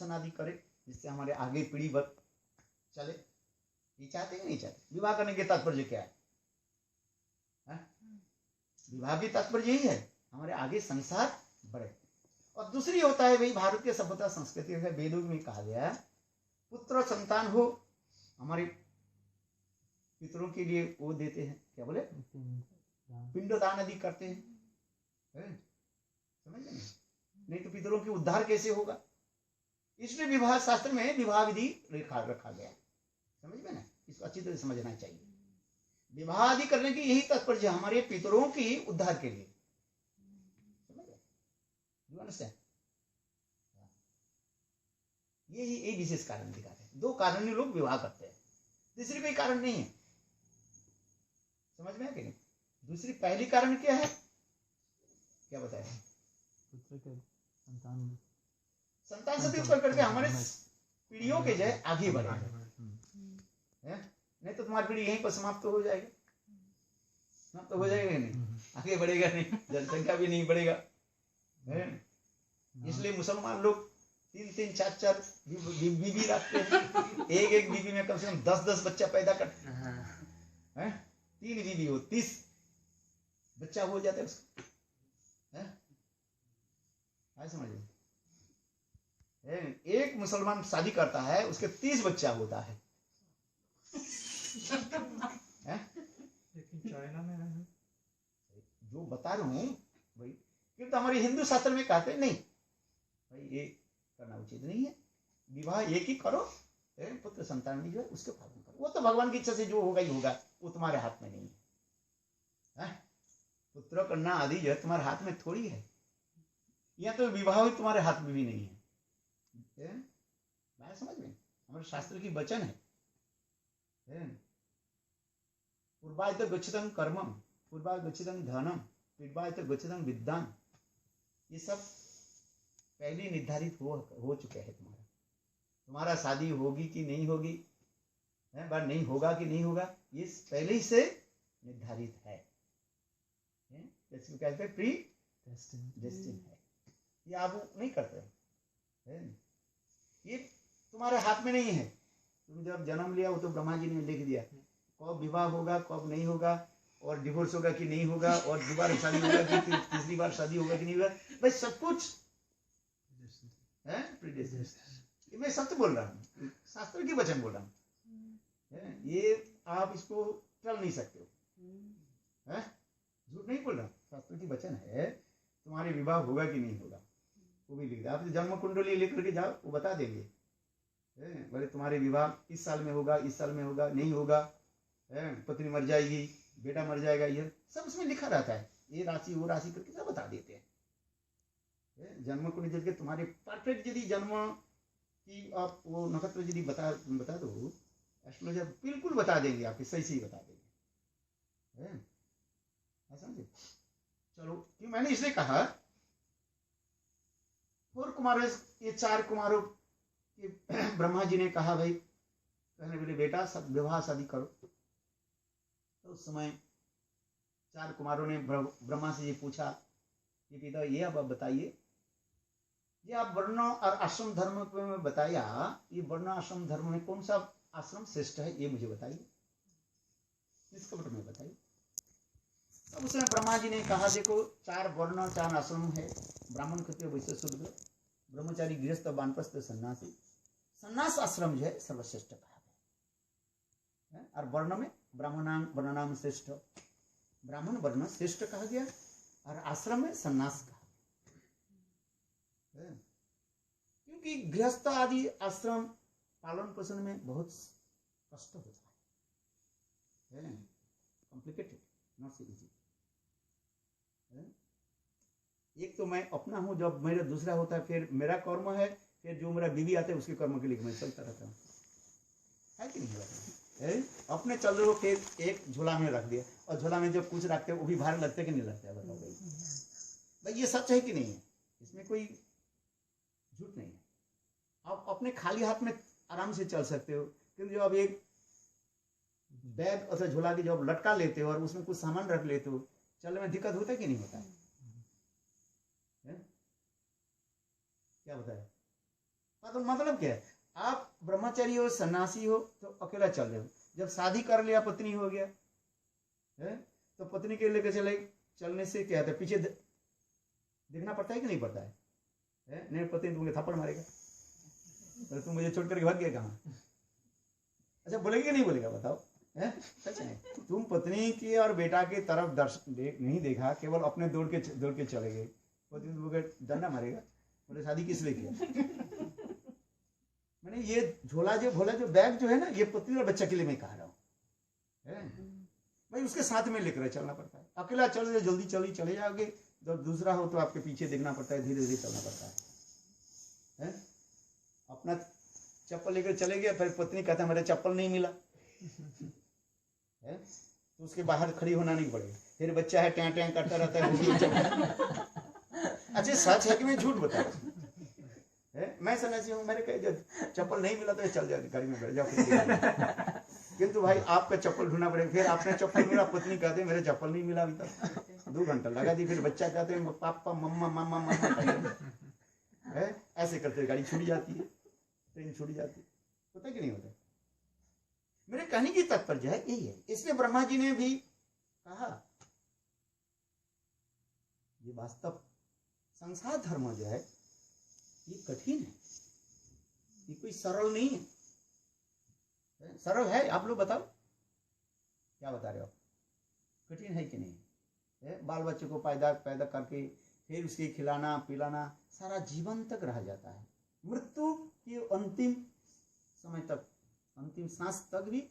शासन आदि करे, जिससे हमारे आगे पीढ़ी बढ़ चले। ये चाहते हैं नहीं चाहते? विवाह करने के तात्पर्य क्या है? विवाह की तात्पर्य यही है, हमारे आगे संसार बढ़े। और दूसरी होता है भाई भारत के सभ्यता संस्कृति में, वेदों में कहा गया है पुत्र संतान हो, हमारे पितरों के लिए वो देते हैं, क्या बोले, पिंडदान आदि करते हैं, समझ गए? नहीं तो पितरों की उद्धार कैसे होगा? इसलिए विवाह शास्त्र में विवाह विधि रखा गया, समझ में ना? इसको अच्छी तरह समझना चाहिए। विवाह आदि करने की यही तात्पर्य है, हमारे पितरों की उद्धार के लिए, समझ गए? यही विशेष कारण दिखाते हैं। दो कारण लोग विवाह करते हैं, तीसरी कोई कारण नहीं है, समझ में है कि नहीं? दूसरी पहली कारण क्या है, क्या बताया? पुत्र के संतान से उपयोग करके हमारे पीढ़ियों के जय आगे बढ़े, नहीं तो तुम्हारी पीढ़ी यहीं पर समाप्त तो हो जाएगी, समाप्त तो हो जाएगा नहीं, आगे बढ़ेगा नहीं, जनसंख्या भी नहीं बढ़ेगा। इसलिए मुसलमान लोग 3-3, 4-4 बीवी रखते हैं, एक बीवी में कम से कम 10-10 बच्चा पैदा करते हैं। 3 बीवी हो 30 बच्चा हो जाता है उसका, समझिए? एक मुसलमान शादी करता है, उसके 30 बच्चा होता है। लेकिन चाइना में है जो बता रहा हूं भाई, क्योंकि हमारे हिंदू शास्त्र में कहते हैं नहीं भाई ये करना उचित नहीं है, विवाह एक ही करो, पुत्र संतान भी जो है उसके पालन करो। वो तो भगवान की इच्छा से जो होगा ही होगा, वो तुम्हारे हाथ में नहीं है। पुत्र करना आदि जो है तुम्हारे हाथ में थोड़ी है, या तो विवाह भी तुम्हारे हाथ में भी नहीं है। मैं समझ में, हमारे शास्त्र की वचन है, पूर्वाय तो गच्छितं कर्मम, पूर्वाय गच्छितं धनम, पूर्वाय तो गच्छितं विद्यान, ये सब पहले निर्धारित हो चुके हैं। तुम्हारा शादी होगी कि नहीं होगी, बार नहीं होगा कि नहीं होगा, ये पहले ही से निर्धारित है, कहते हैं प्री डेस्टिन है। ये आप नहीं करते हैं, ये तुम्हारे हाथ में नहीं है। तुम जब जन्म लिया वो तो ब्रह्मा जी ने लिख दिया, कब विवाह होगा कब नहीं होगा, और डिवोर्स होगा कि नहीं होगा, और दोबारा शादी होगा कि तीसरी बार शादी होगा कि नहीं होगा, भाई सब कुछ है प्रीडेस्टिनेड। मैं सत्य बोल रहा हूँ, शास्त्र की वचन बोल रहा हूँ, ये आप इसको टल नहीं सकते हो, झूठ नहीं बोल रहा, शास्त्र की वचन है। तुम्हारे विवाह होगा कि नहीं होगा वो भी लिख दिया, आप जन्म कुंडली लिख करके जाओ, वो बता देंगे बोले तुम्हारे विवाह इस साल में होगा, इस साल में होगा, नहीं होगा, पत्नी मर जाएगी, बेटा मर जाएगा, ये सब उसमें लिखा रहता है। ये राशि वो राशि करके सब बता देते हैं। जन्म कुंडली के तुम्हारे परफेक्ट यदि जन्म की आप वो नक्षत्र यदि बता दो, एस्ट्रोलॉजर बिल्कुल बता देंगे, आपके सही बता देंगे, समझे? चलो, क्यों मैंने इसलिए कहा 4 कुमार, ये 4 कुमारों के ब्रह्मा जी ने कहा भाई, कहने बोले बेटा सब विवाह शादी करो। तो उस समय 4 कुमारों ने ब्रह्मा से ये पूछा कि पिता ये अब बताइए, ये आप वर्ण और आश्रम धर्म में बताया, ये वर्ण आश्रम धर्म में कौन सा आश्रम श्रेष्ठ है, ये मुझे बताइए, इस कपट में बताइए। तब उसमें ब्रह्मा जी ने कहा देखो 4 वर्ण 4 आश्रम है, ब्राह्मण क्षत्रिय वैश्य शूद्र, ब्रह्मचारी गृहस्थ वानप्रस्थ सन्यासी। सन्यास आश्रम जो है सर्वश्रेष्ठ कहा गया, और वर्ण में वर्णनाम श्रेष्ठ, ब्राह्मण वर्ण श्रेष्ठ कहा गया, और आश्रम में सन्यास कहा, क्योंकि गृहस्थ आदि आश्रम पालन पोषण में बहुत कष्ट होता है, कॉम्प्लिकेटेड, नॉट सो इजी। एक तो मैं अपना हूं, जब मेरा दूसरा होता है, फिर मेरा कर्म है, फिर जो मेरा बीवी आते हैं उसके कर्म के लिए मैं चलता रहता हूँ, है कि नहीं? अपने चल रहे हो, फिर एक झोला में रख दिया, और झोला में जब कुछ रखते हैं वो भी भारी लगता है कि नहीं लगता है, बताओ भाई ये सच है कि नहीं है? इसमें कोई झूठ नहीं है। आप अपने खाली हाथ में आराम से चल सकते हो, क्योंकि जब आप एक बैग और झोला की जब लटका लेते हो और उसमें कुछ सामान रख लेते हो, चलने में दिक्कत होता है कि नहीं होता है? क्या बताया? तो मतलब क्या है, आप ब्रह्मचारी हो, सन्यासी हो तो अकेला चल रहे हो, जब शादी कर लिया, पत्नी हो गया है, तो पत्नी के लेकर चलने से क्या होता है, पीछे देखना पड़ता है कि नहीं पड़ता है? नहीं, पत्नी तुमको थप्पड़ मारेगा, तो तुम मुझे छोड़ करके भाग गया कहाँ? अच्छा बोलेगा कि नहीं बोलेगा, बताओ है? सच है, तुम पत्नी की और बेटा की तरफ नहीं देखा, केवल अपने दौड़ के चले गए, पत्नी तुमको डंडा मारेगा, बोले शादी किस लिए किया? मैंने ये झोला जो भोला जो बैग जो है ना, ये पत्नी और बच्चा के लिए मैं कह रहा हूँ, भाई उसके साथ में लेकर चलना पड़ता है। अकेला चल जल्दी चले जाओगे, जब दूसरा हो तो आपके पीछे देखना पड़ता है, धीरे धीरे चलना पड़ता है? अपना चप्पल लेकर चले गए, फिर पत्नी कहता है मेरा चप्पल नहीं मिला है, तो उसके बाहर खड़ी होना नहीं पड़ेगा, फिर बच्चा है टैं टैं करता रहता है। अच्छा सच है कि मैं झूठ बता रहा हूँ? मैं सन्यासी हूँ, मैंने कहा चप्पल नहीं मिला तो चल जाओ गाड़ी में बैठ जाओ, किंतु भाई आपका चप्पल ढूंढना पड़ेगा, फिर आपने चप्पल मिला, पत्नी कहते मेरे चप्पल नहीं मिला अभी तक, 2 घंटा लगा दी, फिर बच्चा कहते हैं पापा मम्मा मामा मामा है, ऐसे करते गाड़ी छूट जाती है, ट्रेन छूट जाती है, होता है कि नहीं होता? मेरे कहने की तात्पर्य है यही है। इसलिए ब्रह्मा जी ने भी कहा ये वास्तव संसार धर्म जो है ये कठिन है, ये कोई सरल नहीं है। सरल है? आप लोग बताओ, क्या बता रहे हो? कठिन है कि नहीं? बाल बच्चे को पैदा करके फिर उसके खिलाना पिलाना सारा जीवन तक रह जाता है, मृत्यु के अंतिम समय तक, अंतिम सांस तक भी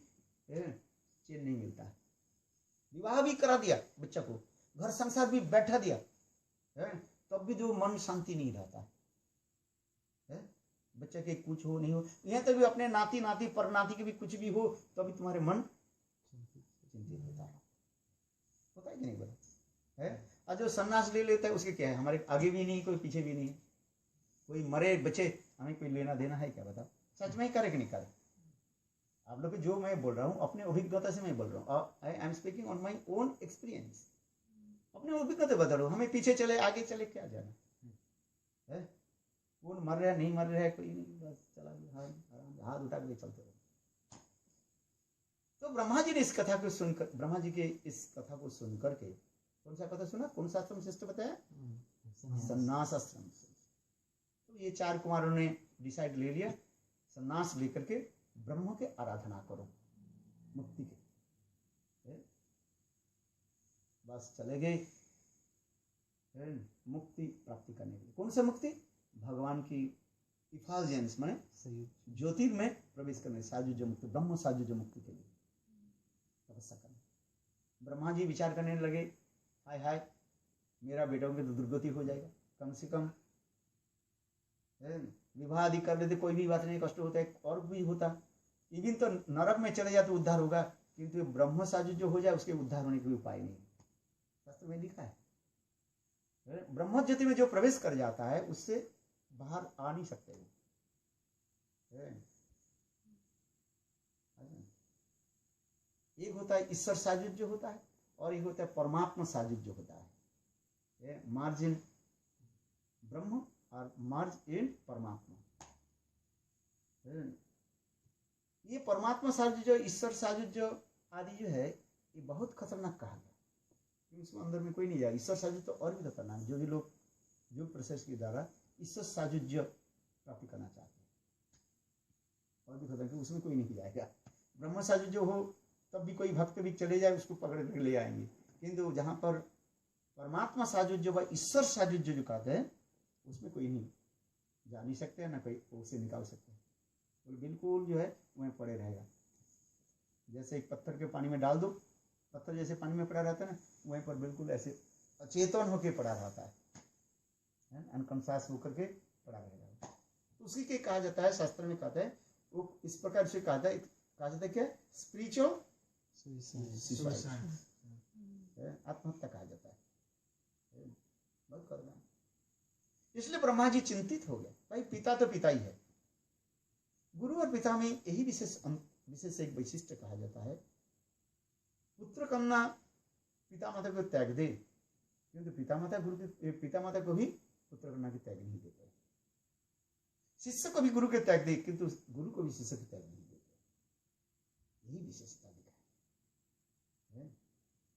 चैन नहीं मिलता है। विवाह भी करा दिया बच्चा को, घर संसार भी बैठा दिया तब भी जो मन शांति नहीं रहता है। बच्चे के कुछ हो नहीं हो, यहाँ तक भी अपने नाती नाती पर नाती के भी कुछ भी हो तो अभी तुम्हारे मन चिंतित होता है कि नहीं बोला है? और जो सन्यास ले लेता है उसके क्या है, हमारे आगे भी नहीं कोई पीछे भी नहीं, कोई मरे बचे हमें कोई लेना देना है क्या? बताओ सच में ही करे कि नहीं करे? आप लोग जो मैं बोल रहा हूँ अपने अभिज्ञता से मैं बोल रहा हूँ, I am speaking on my own experience, अपने अभिज्ञता बता रहा हूँ। हमें पीछे चले आगे चले क्या जाना है? कौन मर रहा है नहीं मर रहा है कोई नहीं, बस चला गया, हाथ उठा के चलते रहो। तो ब्रह्मा जी ने इस कथा को सुनकर, ब्रह्मा जी के इस कथा को सुनकर के, कौन सा कथा सुना, कौन सा आश्रम श्रेष्ठ बताया? सन्यास आश्रम। तो ये 4 कुमारों ने डिसाइड ले लिया, सन्यास लेकर के ब्रह्म के आराधना करो मुक्ति के, बस चले गए मुक्ति प्राप्ति करने के लिए। कौन सा मुक्ति? भगवान की इफाल्जेंस माने ज्योतिर् में प्रवेश करने, साजुज्य मुक्ति, ब्रह्म साजुज्य मुक्ति के लिए तपस्या करना। ब्रह्मा जी विचार करने लगे, हाय हाय मेरा बेटों की तो दुर्गति हो जाएगा, कम से कम विवाह आदि कर लेते कोई भी बात नहीं, कष्ट होता है और भी होता, इवन तो नरक में चले जाए तो उद्धार होगा, किंतु ब्रह्म साजुज्य हो जाए उसके उद्धार होने का उपाय नहीं। शास्त्र में लिखा है ब्रह्म ज्योति में जो प्रवेश कर जाता है उससे बाहर आ नहीं सकते वो। एक होता है ईश्वर साजुज्य होता है और एक होता है परमात्मा साजुज्य होता है, मार्जिन ब्रह्म और मार्ज इन परमात्मा। ये परमात्मा साजुज्य ईश्वर साजुज्य आदि जो है ये बहुत खतरनाक कहा गया, उसके अंदर में कोई नहीं जाए। ईश्वर साजुज्य तो और भी खतरनाक, जो भी लोग जो प्रोसेस के द्वारा ईश्वर साजुज्य प्राप्ति करना चाहते हैं और भी खतरनाक, उसमें कोई नहीं जाएगा। ब्रह्म साजुज्य हो तब भी कोई भक्त भी चले जाए उसको पकड़ कर ले आएंगे, किंतु जहां पर परमात्मा साजुज्य व ईश्वर साजुज्य जो कहते हैं उसमें कोई नहीं जा नहीं सकते, ना कोई उसे निकाल सकते हैं, तो बिल्कुल जो है वहीं पड़े रहेगा। जैसे एक पत्थर के पानी में डाल दो, पत्थर जैसे पानी में पड़ा रहता है ना, वहीं पर बिल्कुल ऐसे अचेतन होकर पड़ा रहता है, अनकॉन्शियस होकर के पड़ा रहेगा। तो उसी के कहा जाता है, शास्त्र में कहते हैं वो इस प्रकार से कहा जाता है क्या, स्पिरिचुअल आत्महत्या कहा जाता है, बहुत खतरनाक। इसलिए ब्रह्मा जी चिंतित हो गए, भाई पिता तो पिता ही है, गुरु और पिता में यही विशेष एक वैशिष्ट कहा जाता है, पुत्र कन्या पिता माता को त्याग दे, किंतु पिता माता को भी पुत्र कन्या की त्याग नहीं देते। शिष्य को भी गुरु के त्याग दे, किंतु गुरु को भी शिष्य के त्याग नहीं देते। यही विशेषता दिखा है।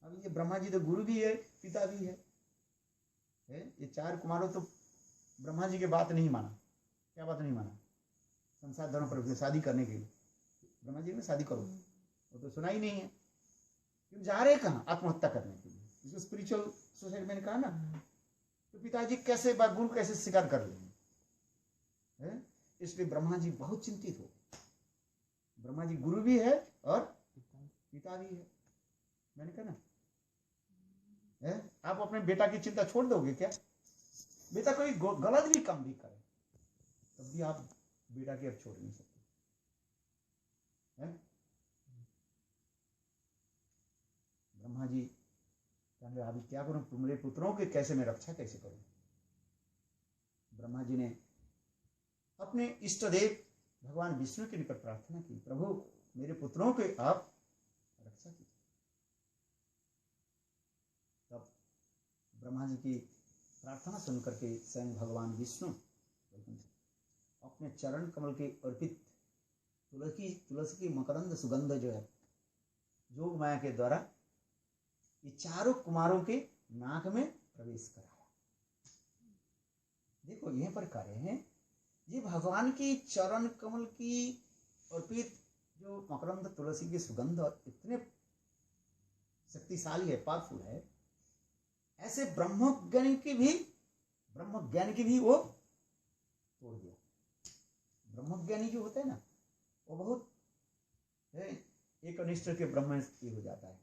अब ये ब्रह्मा जी तो गुरु भी है, पिता भी है। ये चार कुमारों तो ब्रह्मा जी की बात नहीं माना। क्या बात नहीं माना? संसार धर्म पर शादी करने के लिए ब्रह्मा जी ने शादी करो, वो तो सुना ही नहीं है। क्यों जा रहे कहाँ? आत्महत्या करने के लिए। इसको स्पिरिचुअल सोसाइटी मैंने कहा ना, तो पिताजी कैसे गुरु कैसे स्वीकार कर लेंगे? इसलिए ब्रह्मा जी बहुत चिंतित हो। ब्रह्मा जी गुरु भी है और पिता भी है। मैंने कहा ना, आप अपने बेटा की चिंता छोड़ दोगे क्या? बेटा कोई गलत भी काम भी करे तब भी आप बेटा की अब छोड़ नहीं सकते। ब्रह्मा जी कहने अभी क्या करूं, तुम्हारे पुत्रों के कैसे मैं रक्षा कैसे करूं? ब्रह्मा जी ने अपने इष्ट देव भगवान विष्णु के निकट प्रार्थना की, प्रभु मेरे पुत्रों के आप रक्षा कीजिए। तब ब्रह्मा जी की प्रार्थना सुनकर के स्वयं भगवान विष्णु अपने चरण कमल के अर्पित तुलसी की मकरंद सुगंध जो है जोग माया के द्वारा ये चारों कुमारों के नाक में प्रवेश कराया। देखो यहां पर कह रहे हैं ये भगवान की चरण कमल की अर्पित जो मकरंद तुलसी की सुगंध इतने शक्तिशाली है, पावरफुल है। ऐसे ब्रह्मज्ञानी की भी वो तोड़ दिया। ब्रह्मज्ञानी जो होता है ना, वो बहुत एक अनिष्ट के ब्रह्म ये हो जाता है,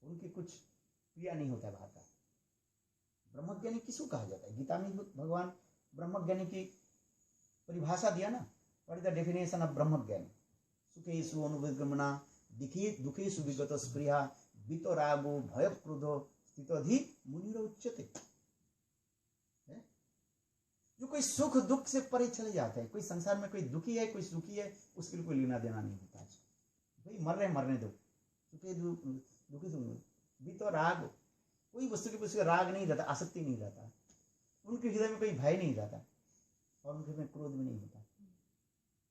उनकी कुछ क्रिया नहीं होता है बाहर का। ब्रह्मज्ञानी किसको कहा जाता है? गीता में भगवान ब्रह्मज्ञानी की परिभाषा दिया ना, what is the definition of ब्रह्मज्ञानी? सुखेषु अनुविगमना दुखेषु विगत स्पृहा वितरागो भय क्रोधो स्थितोधि मुनिरुच्यते। जो कोई सुख दुख से परे चले जाते हैं, कोई संसार में कोई दुखी है कोई सुखी है, उसके लिए कोई लेना देना नहीं होता है। भाई मर रहे मरने दो, सुखी दुखी भी तो राग, कोई वस्तु के पीछे राग नहीं रहता, आसक्ति नहीं रहता, उनके हृदय में कोई भय नहीं रहता और उनके में क्रोध भी नहीं होता।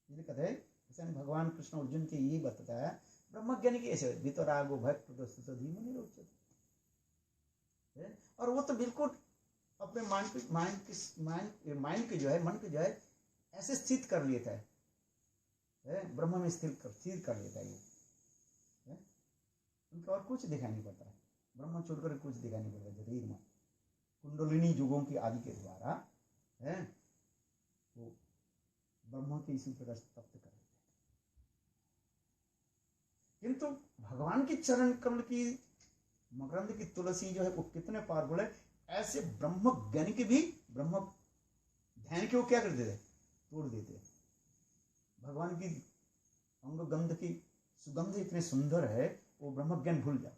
इसलिए कहते हैं भगवान कृष्ण अर्जुन के यही बताता है ब्रह्मज्ञानी के ऐसे वितरागो भय क्रोध स्थितोधि मुनिरुच्यते। और वो तो बिल्कुल अपने माइंड के जो है, मन के जो है ऐसे स्थित कर लेता है, ब्रह्म में स्थिर कर लेता है ये। उनको और कुछ दिखाई नहीं पड़ता है, ब्रह्म छोड़कर कुछ दिखाई नहीं पड़ता। शरीर में कुंडलिनी युगों की आदि के द्वारा वो ब्रह्म के इसी प्रकार तप्त कर लेते हैं। किंतु भगवान की चरण कमल की मकरंद की तुलसी जो है वो कितने पावरफुल है। ऐसे ब्रह्म ज्ञानी के भी ब्रह्म ध्यान के वो क्या कर देते, तोड़ देते। भगवान की अंग गंध की सुगंध इतने सुंदर है, वो ब्रह्म ज्ञान भूल जाओ।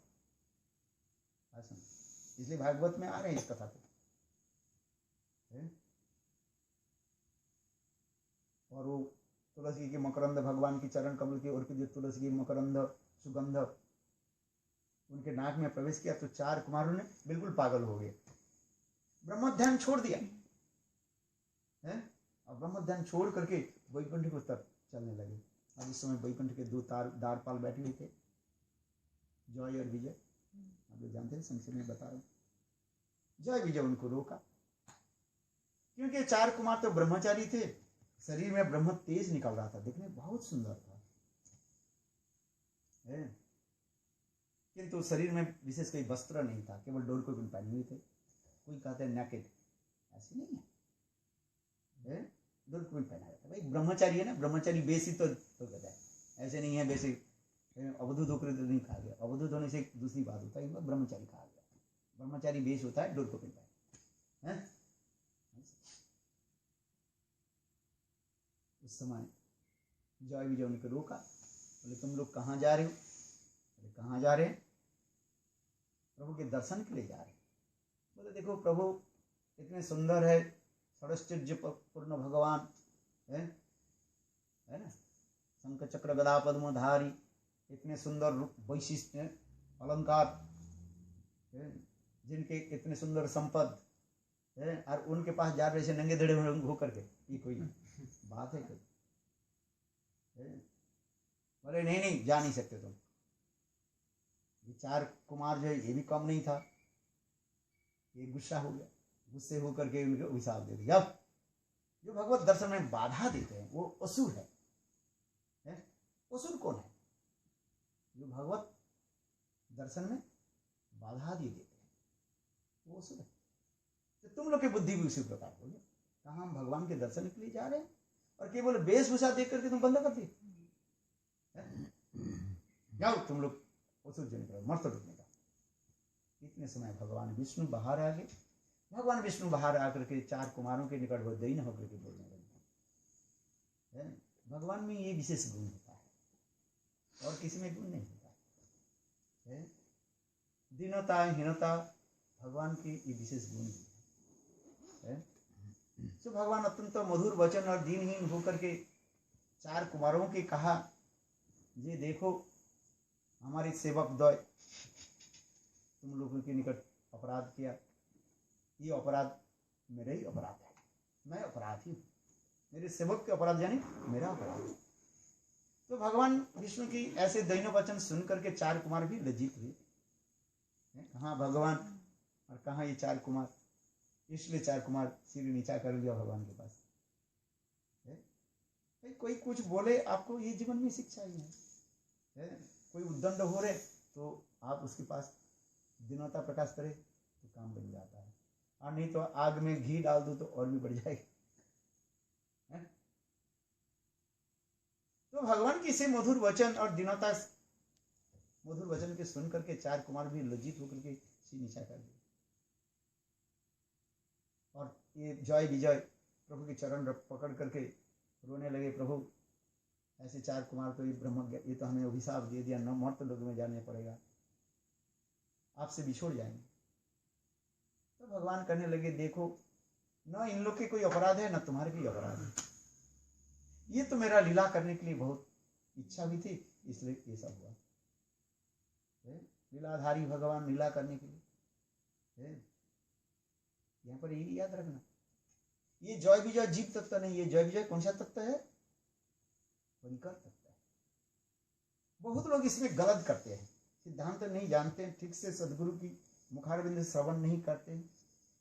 इसलिए भागवत में आ रहे हैं इस कथा को। और वो तुलसी की मकरंद, भगवान की चरण कमल की और की तुलसी की मकरंद सुगंध उनके नाक में प्रवेश किया तो चार कुमारों ने बिल्कुल पागल हो गए, ब्रह्म ध्यान छोड़ दिया है। और ब्रह्म ध्यान छोड़ करके वैकुंठ की तरफ चलने लगे। अब इस समय वैकुंठ के दो द्वारपाल बैठे हुए थे, जय और विजय। आप लोग जानते हैं, संक्षेप में बता रहा हूं। जय विजय उनको रोका, क्योंकि चार कुमार तो ब्रह्मचारी थे, शरीर में ब्रह्म तेज निकल रहा था, देखने बहुत सुंदर था, किंतु शरीर में विशेष कोई वस्त्र नहीं था, केवल डोर को पहने हुए थे। कोई कहते हैं नेकेड, ऐसे नहीं है, डोर को पहना जाता है। भाई ब्रह्मचारी है ना, ब्रह्मचारी बेसी तो कहता है, ऐसे नहीं है बेसी अवधूत होकर तो नहीं कहा गया। अवधूत होने से दूसरी बात होता है, ब्रह्मचारी कहा गया। ब्रह्मचारी बेस होता है डोर को पहनता है। उस समय जय विजय उनको रोका, बोले तुम लोग कहाँ जा रहे हो? बोले कहाँ जा रहे हैं? प्रभु के दर्शन के लिए जा रहे हैं। बोले देखो प्रभु इतने सुंदर है, षडश्चर्य पूर्ण भगवान है ना, शंख चक्र गदा पद्मधारी, इतने सुंदर वैशिष्ट अलंकार, जिनके इतने सुंदर संपद है, और उनके पास जा रहे नंगे धड़े होकर के, ये कोई बात है? बोले नहीं नहीं, जा नहीं सकते तुम। ये 4 कुमार जो है ये भी कम नहीं था, ये गुस्सा हो गया, गुस्से होकर के उनको अभिशाप दे दिया। अब जो भगवत दर्शन में बाधा देते हैं वो असुर है? असुर कौन है? जो भगवत दर्शन में बाधा दे देते हैं वो असुर है। तो तुम लोग की बुद्धि भी उसी प्रकार हो गई। कहाँ हम भगवान के दर्शन के लिए जा रहे हैं और केवल वेशभूषा देख करके तुम बंद कर दिए। जाओ तुम लोग असुर जन करो, मर्त डूबने का। इतने समय भगवान विष्णु बाहर आ गए। भगवान विष्णु बाहर आकर के 4 कुमारों के निकट वो दयनीय होकर के बोलने लगे। भगवान में ये विशेष गुण होता है और किसी में गुण नहीं होता है। दीनता हीनता भगवान के ये विशेष गुण है। तो भगवान अत्यंत मधुर वचन और दीनहीन होकर के 4 कुमारों के कहा, ये देखो हमारे सेवक द्वय तुम लोगों के निकट अपराध किया, ये अपराध मेरा ही अपराध है, मैं अपराधी हूँ, मेरे सेवक के अपराध यानी मेरा अपराध। तो भगवान विष्णु की ऐसे दैन्य वचन सुन करके 4 कुमार भी लज्जित हुए। कहाँ भगवान और कहाँ ये 4 कुमार, इसलिए 4 कुमार सिर नीचा कर लिया भगवान के पास। कोई कुछ बोले आपको ये जीवन में शिक्षा ही है। कोई उद्दंड हो रहे तो आप उसके पास दीनता प्रकाश करे तो काम बन जाता है, और नहीं तो आग में घी डाल दो तो और भी बढ़ जाएगा। तो भगवान की से मधुर वचन और दीनता मधुर वचन के सुन करके 4 कुमार भी लज्जित होकर के सिर नीचा कर दिया और ये जय विजय प्रभु के चरण पकड़ करके रोने लगे। प्रभु ऐसे 4 कुमार तो ये ब्रह्म ये तो हमें अभिशाप दे दिया, न मर्त लोक में जाने पड़ेगा, आपसे बिछोड़ जाएंगे। तो भगवान कहने लगे, देखो न इन लोग के कोई अपराध है न तुम्हारे भी अपराध है, ये तो मेरा लीला करने के लिए बहुत इच्छा भी थी, इसलिए ये सब हुआ। लीलाधारी भगवान लीला करने के लिए। यहाँ पर यही याद रखना, ये जय विजय जीव तत्व नहीं, ये जय विजय कौन सा तत्व है? परिकर तत्व है। बहुत लोग इसमें गलत करते हैं, सिद्धांत नहीं जानते हैं, ठीक से सदगुरु की मुखारविंद श्रवण नहीं करते हैं,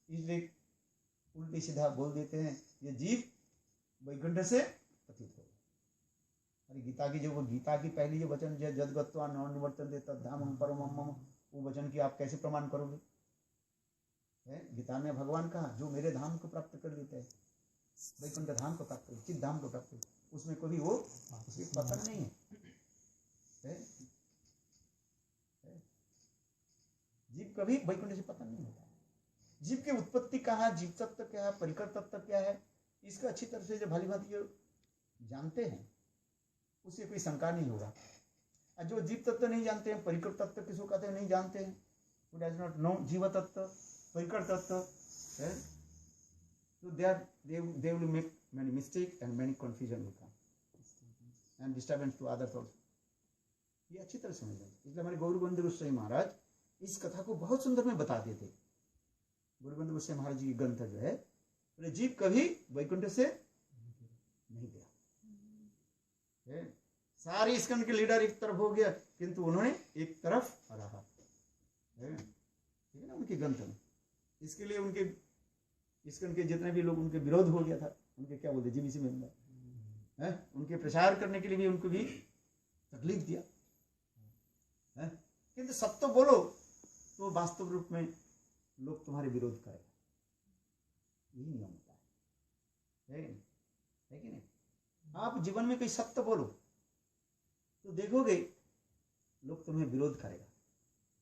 इसलिए उल्टी सीधा बोल देते हैं ये जीव वैकुंठ से पतित हो। अरे गीता की जो वो गीता की पहली जो वचन जो जदगत्वा न निवर्तन्ते तद्धामं परमं मम, वो वचन की आप कैसे प्रमाण करोगे? गीता में भगवान कहा जो मेरे धाम को प्राप्त कर लेते हैं, वैकुंठ धाम को प्राप्त कर, चित धाम को प्राप्त कर, उसमें कोई वो उसकी पतन नहीं है। जीव कभी वैकुंठ से पतन नहीं होता। जीव की उत्पत्ति कहाँ, जीव तत्व क्या है, परिकर तत्व क्या है, इसका अच्छी तरह से जो भली भांति जो जानते हैं उससे कोई शंका नहीं होगा। और जो जीव तत्व नहीं जानते हैं, परिकर तत्व किसको कहते हैं नहीं जानते हैं, who does not know जीव तत्व परिकर तत्व, so they will make many mistake and many confusion will come and disturbance to others also। ये अच्छी तरह समझ लें। इसलिए हमारे गौरबंदु गोस्वामी महाराज इस कथा को बहुत सुंदर में बताते थे। गौरबंदु गोस्वामी महाराज जी की ग्रंथ जो है, जीव कभी वैकुंठ से नहीं गया। सारे स्कंद के लीडर एक तरफ हो गया, किंतु उन्होंने एक तरफ रहा, ठीक है ना, उनके ग्रंथ में। इसके लिए उनके स्कंद के जितने भी लोग उनके विरोध हो गया था, उनके क्या बोलते जीबीसी में है, उनके प्रचार करने के लिए भी उनको भी तकलीफ दिया है। किंतु सब तो बोलो तो वास्तव रूप में लोग तुम्हारे विरोध करेगा, यही नियम होता है कि नहीं? आप जीवन में कोई सत्य बोलो तो देखोगे लोग तुम्हें विरोध करेगा,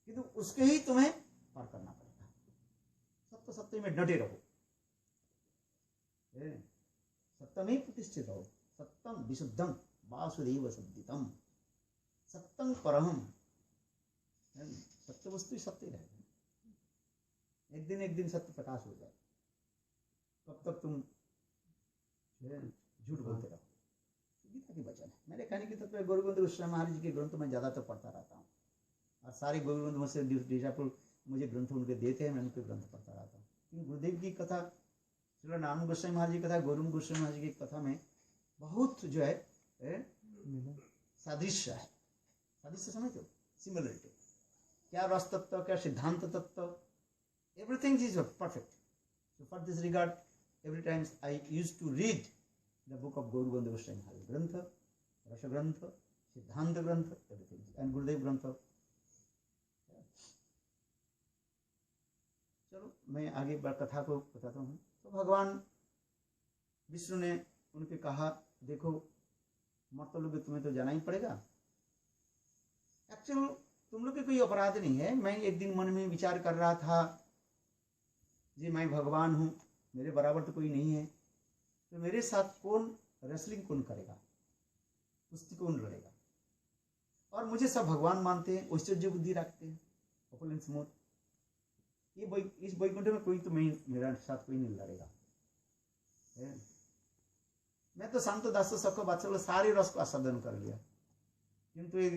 किंतु उसके ही तुम्हें पार करना पड़ेगा। सत्य सत्य में डटे रहो, सत्य में प्रतिष्ठित रहो। सत्यम विशुद्धम वासुदेव सद्दितम, सत्यम परम, सत्य वस्तु सत्य रहेगा। एक दिन सत्य प्रकाश हो जाए, तब तक तुम झूठ बोलते रहो। गीता की वचन है। मेरे कहने की तत्व गौरबंदु गोस्वामी महाराज जी के ग्रंथ में ज्यादातर पढ़ता रहता हूँ, और सारे गौरबंदु से मुझे ग्रंथ उनके देते हैं, मैं उनके ग्रंथ पढ़ता रहता हूँ। गुरुदेव की कथा चलो नाम गोस्वामी महाराज जी कथा, गौरम गोस्वामी महाराज जी की कथा में बहुत जो है सादृश्य है। सादृश्य समझते हो, सिमिलरिटी। क्या रस तत्व, क्या सिद्धांत तत्व, everything is perfect. So for this regard, every time I used to read the book of Gaur Govinda Goswami Maharaj, Grantha, Rasa Grantha, Siddhanta Grantha, everything, and Gurudev Grantha. चलो मैं आगे कथा को बताता हूँ। तो भगवान विष्णु ने उनके कहा, देखो मर्त लोग तुम्हें तो जाना ही पड़ेगा। एक्चुअल तुम लोग के कोई अपराध नहीं है। मैं एक दिन मन में विचार कर रहा था जी मैं भगवान हूँ, मेरे बराबर तो कोई नहीं है, तो मेरे साथ कौन रेसलिंग कौन करेगा, कुश्ती कौन लड़ेगा। और मुझे सब भगवान मानते हैं, ऐश्वर्य बुद्धि रखते हैं, ऑपुलेंस मोड। ये इस वैकुंठ में कोई तो मेरा साथ कोई नहीं लड़ेगा। मैं तो शांत दास सबको बादशाह सारे रस को आस्वादन कर लिया, किंतु ये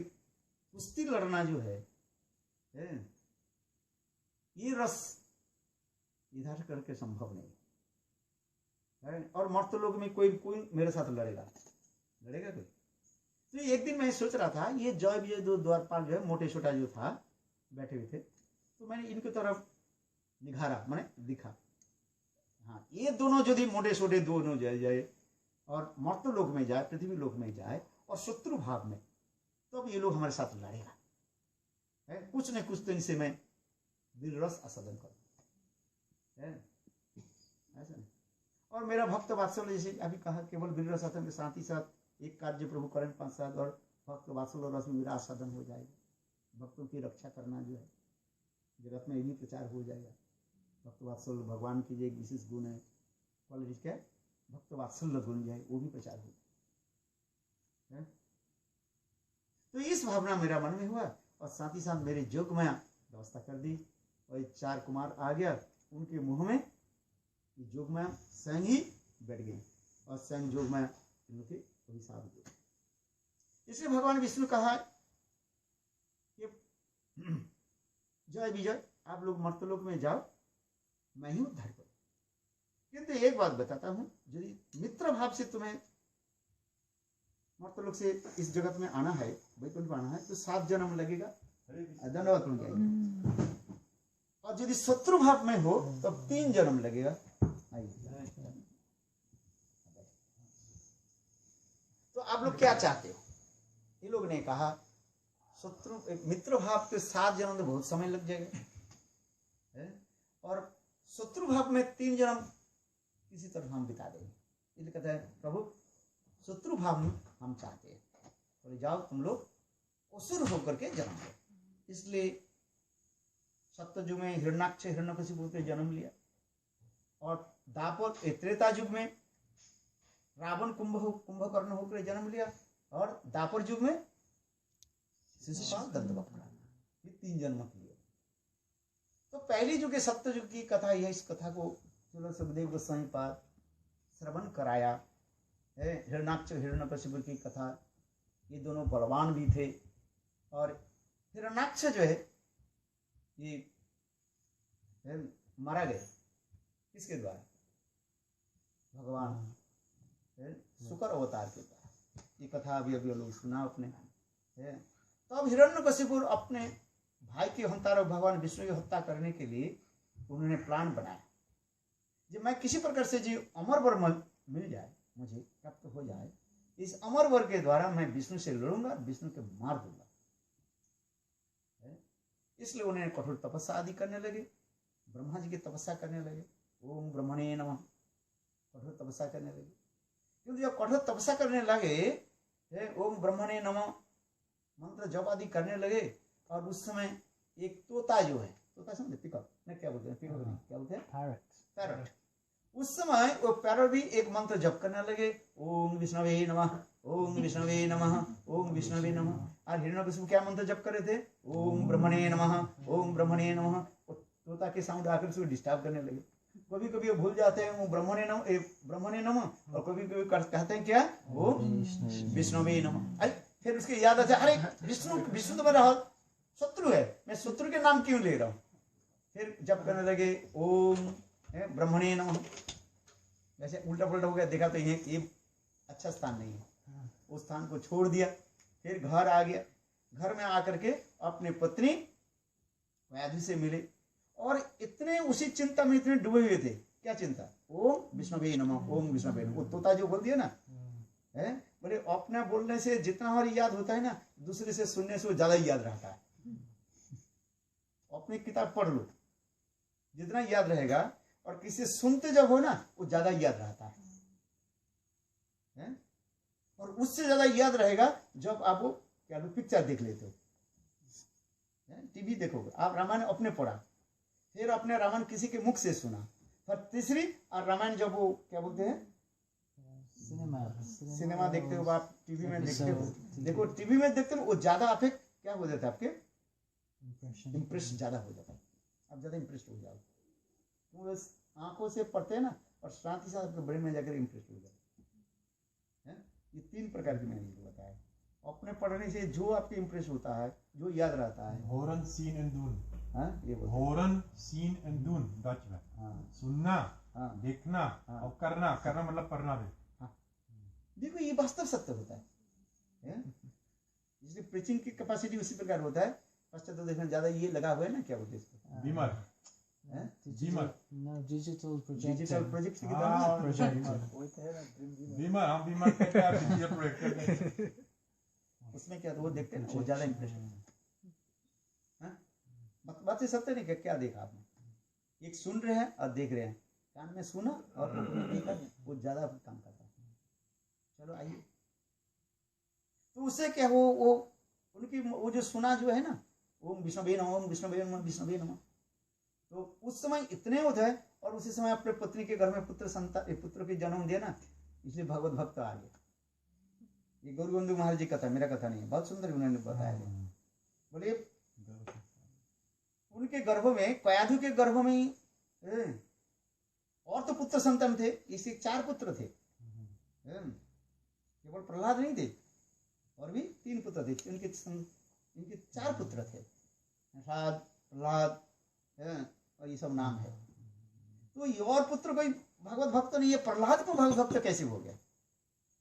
कुश्ती लड़ना जो है ये रस इधर करके संभव नहीं है। और मर्त लोग में कोई मेरे साथ लड़ेगा कोई। तो एक दिन मैं सोच रहा था, ये जय विजय दो द्वारपाल जो है मोटे छोटा जो था बैठे हुए थे, तो मैंने इनकी तरफ निघारा, मैंने दिखा, हाँ ये दोनों यदि मोटे छोटे दोनों जाए और मर्त लोक में जाए, पृथ्वी लोक में जाए और शत्रु भाव में, तो अब ये लोग हमारे साथ लड़ेगा। कुछ न कुछ तो इनसे मैं दिल रस आस्वादन करूँ। ऐसा नहीं। और मेरा भक्त वात्सल्य जैसे अभी कहा, केवल दिल रस आस्वादन के साथ ही साथ एक कार्य प्रभु करें 5 साल और भक्त वात्सल्य रस में मेरा आस्वादन हो जाएगा। भक्तों की रक्षा करना जो है जगत में यही प्रचार हो जाएगा। भक्त वात्सल्य भगवान की जो एक विशेष गुण है, क्वालिटी क्या है, भक्त वात्सल्य गुण जो है वो भी प्रचार हो जाए। तो इस भावना मेरा मन में हुआ और साथ ही साथ मेरे जोगमाया व्यवस्था कर दी। और 4 कुमार आ गया, उनके मुंह में जोगमाया स्वयं ही बैठ गई और स्वयं जोगमाया इनके अभिशाप दिए। इसलिए भगवान विष्णु कहा कि जय विजय, आप लोग मर्तलोक में जाओ, मैं ही उद्धार करूं। किंतु एक बात बताता हूं, यदि मित्र भाव से तुम्हें मर्तलोक से इस जगत में आना है, वैकुंठ में आना है, तो 7 जन्म लगेगा। धन्यवाद तुम जाएंगे। और यदि शत्रु भाव में हो तो 3 जन्म लगेगा। तो आप लोग क्या चाहते हो? ये लोग ने कहा शत्रु मित्र भाव के 7 जन्म तो बहुत समय लग जाएगा, और शत्रु भाव में 3 जन्म किसी तरह हम बिता देंगे। इसलिए कहते हैं प्रभु शत्रु भाव में हम चाहते हैं, तो जाओ तुम लोग असुर होकर के जन्म लो। इसलिए सत्ययुग में हिरण्याक्ष हिरण्यकशिपु के जन्म लिया, और दापर त्रेता युग में रावण कुंभकर्ण होकर जन्म लिया, और दापर युग में शिशुपाल दंतवक्र, ये 3 जन्म किए। तो पहली युग के सत्य युग की कथा है। इस कथा को चलो सुखदेव गोस्वामी पाद श्रवण कराया है। हिरण्याक्ष हिरण्यकशिपु की कथा, ये दोनों बलवान भी थे, और हिरण्याक्ष जो है ये मारा गया किसके द्वारा? भगवान शुक्र अवतार के द्वारा। ये कथा अभी लोग सुना अपने है। तो अब हिरण्यकशिपु अपने भाई की हत्या और भगवान विष्णु की हत्या करने के लिए उन्होंने प्लान बनाया, जब मैं किसी प्रकार से जो अमर वर मिल जाए, मुझे प्राप्त हो जाए, इस अमर वर के द्वारा मैं विष्णु से लड़ूंगा, विष्णु के मार दूंगा। इसलिए उन्होंने कठोर तपस्या आदि करने लगे, ब्रह्मा जी की तपस्या करने लगे। ओम ब्रह्मणे नमः, कठोर तपस्या करने लगे। क्योंकि जब कठोर तपस्या करने लगे, ओम ब्रह्मणे नमः मंत्र जप आदि करने लगे, और उस समय एक तोता जो है, तोता समझे, पिकअप नहीं, क्या बोलते हैं, पिकअप नहीं, क्या बोलते हैं, पैरट। उस समय वो पैरट भी एक मंत्र जप करने लगे, ओम विष्णवे नमः, ओम विष्णवे नमः, ओम विष्णवे नमः। और हिरण्यकशिपु क्या मंत्र जप कर रहे थे? ओम ब्रह्मणे नमः, ओम ब्रह्मणे नमः। तोता के साउंड आकर उसको डिस्टर्ब करने लगे। कभी कभी वो भूल जाते हैं वो ब्रह्मणे नमः, और कभी कभी कहते हैं क्या, वो विष्णवे नमः। फिर उसके याद आता है, अरे विष्णु तो मेरा शत्रु है, मैं शत्रु के नाम क्यों ले रहा हूँ? फिर जब करने लगे ओम ब्रह्मणे नमः, वैसे उल्टा पुल्टा हो गया, देखा तो ये अच्छा स्थान नहीं है, उस स्थान को छोड़ दिया। फिर घर आ गया, घर में आकर के अपनी पत्नी वैधि से मिले और इतने उसी चिंता में इतने डूबे हुए थे। क्या चिंता? ओम विष्णुवे नमः, ओम विष्णुवे नमः। वो तोता जो बोल दिया ना, है बोले अपना बोलने से जितना हमारी याद होता है ना, दूसरे से सुनने से वो ज्यादा याद रहता है। अपनी किताब पढ़ लो, जितना याद रहेगा, और किसी सुनते जब हो ना वो ज्यादा याद रहता है। और उससे ज्यादा याद रहेगा जब आप वो क्या पिक्चर देख लेते हो, टीवी देखोगे आप। रामायण अपने पढ़ा, फिर अपने रामायण किसी के मुख से सुना, फिर तीसरी और रामायण जब वो क्या बोलते हैं सिनेमा देखते हो आप, टीवी में देखते हो, देखो टीवी में देखते हो वो ज्यादा आप क्या हो जाता है, आपके इम्प्रेस ज्यादा हो जाता है, आप ज्यादा इम्प्रेस हो जाओगे। तो आंखों से पढ़ते हैं ना, और साथ ही साथ आपके ब्रेन में जाकर इम्प्रेस हो जाता है। ये 3 प्रकार की मैंने आपको बताया। अपने पढ़ने से जो आपके इम्प्रेस होता है, जो याद रहता है। होरन सीन एंड दून, ये होरन सीन एंड दून डच में। सुनना, देखना और करना मतलब पढ़ना भी। देखो ये वास्तव सत्य होता है, इसलिए प्रीचिंग की कैपेसिटी उसी प्रकार होता है। पश्चात तो देखना ज्यादा ये लगा हुआ है ना, क्या बोलते हैं इसको, बीमर, डिजिटल प्रोजेक्ट उसमें क्या, तो वो देखते हैं ना, वो ज्यादा इंप्रेशन। बात सत्य नहीं, क्या देखा आपने? एक सुन रहे हैं और देख रहे हैं, कान में सुना और देखा, वो ज्यादा काम करता है। चलो आइए, तो उससे क्या वो उनकी वो जो सुना जो है ना, ओम विष्णुवे नमः, ओम विष्णुवे नमः, विष्णुवे नमः, तो उस समय इतने होता है। और उसी समय अपने पत्नी के घर में पुत्र की जन्म दिया ना, इसलिए भगवत भक्त आ गया। ये गौरबंधु महाराज जी कथा, मेरा कथा नहीं है, बहुत सुंदर उन्होंने बताया। बोले उनके गर्भ में, कयाधु के गर्भ में और तो पुत्र संतान थे, इसे 4 पुत्र थे, केवल प्रहलाद नहीं थे, और भी 3 पुत्र थे। इनके 4 पुत्र थे, प्रहलाद और ये सब नाम है। तो ये और पुत्र कोई भगवत भक्त नहीं है, प्रहलाद को भगवत भक्त कैसे हो गया?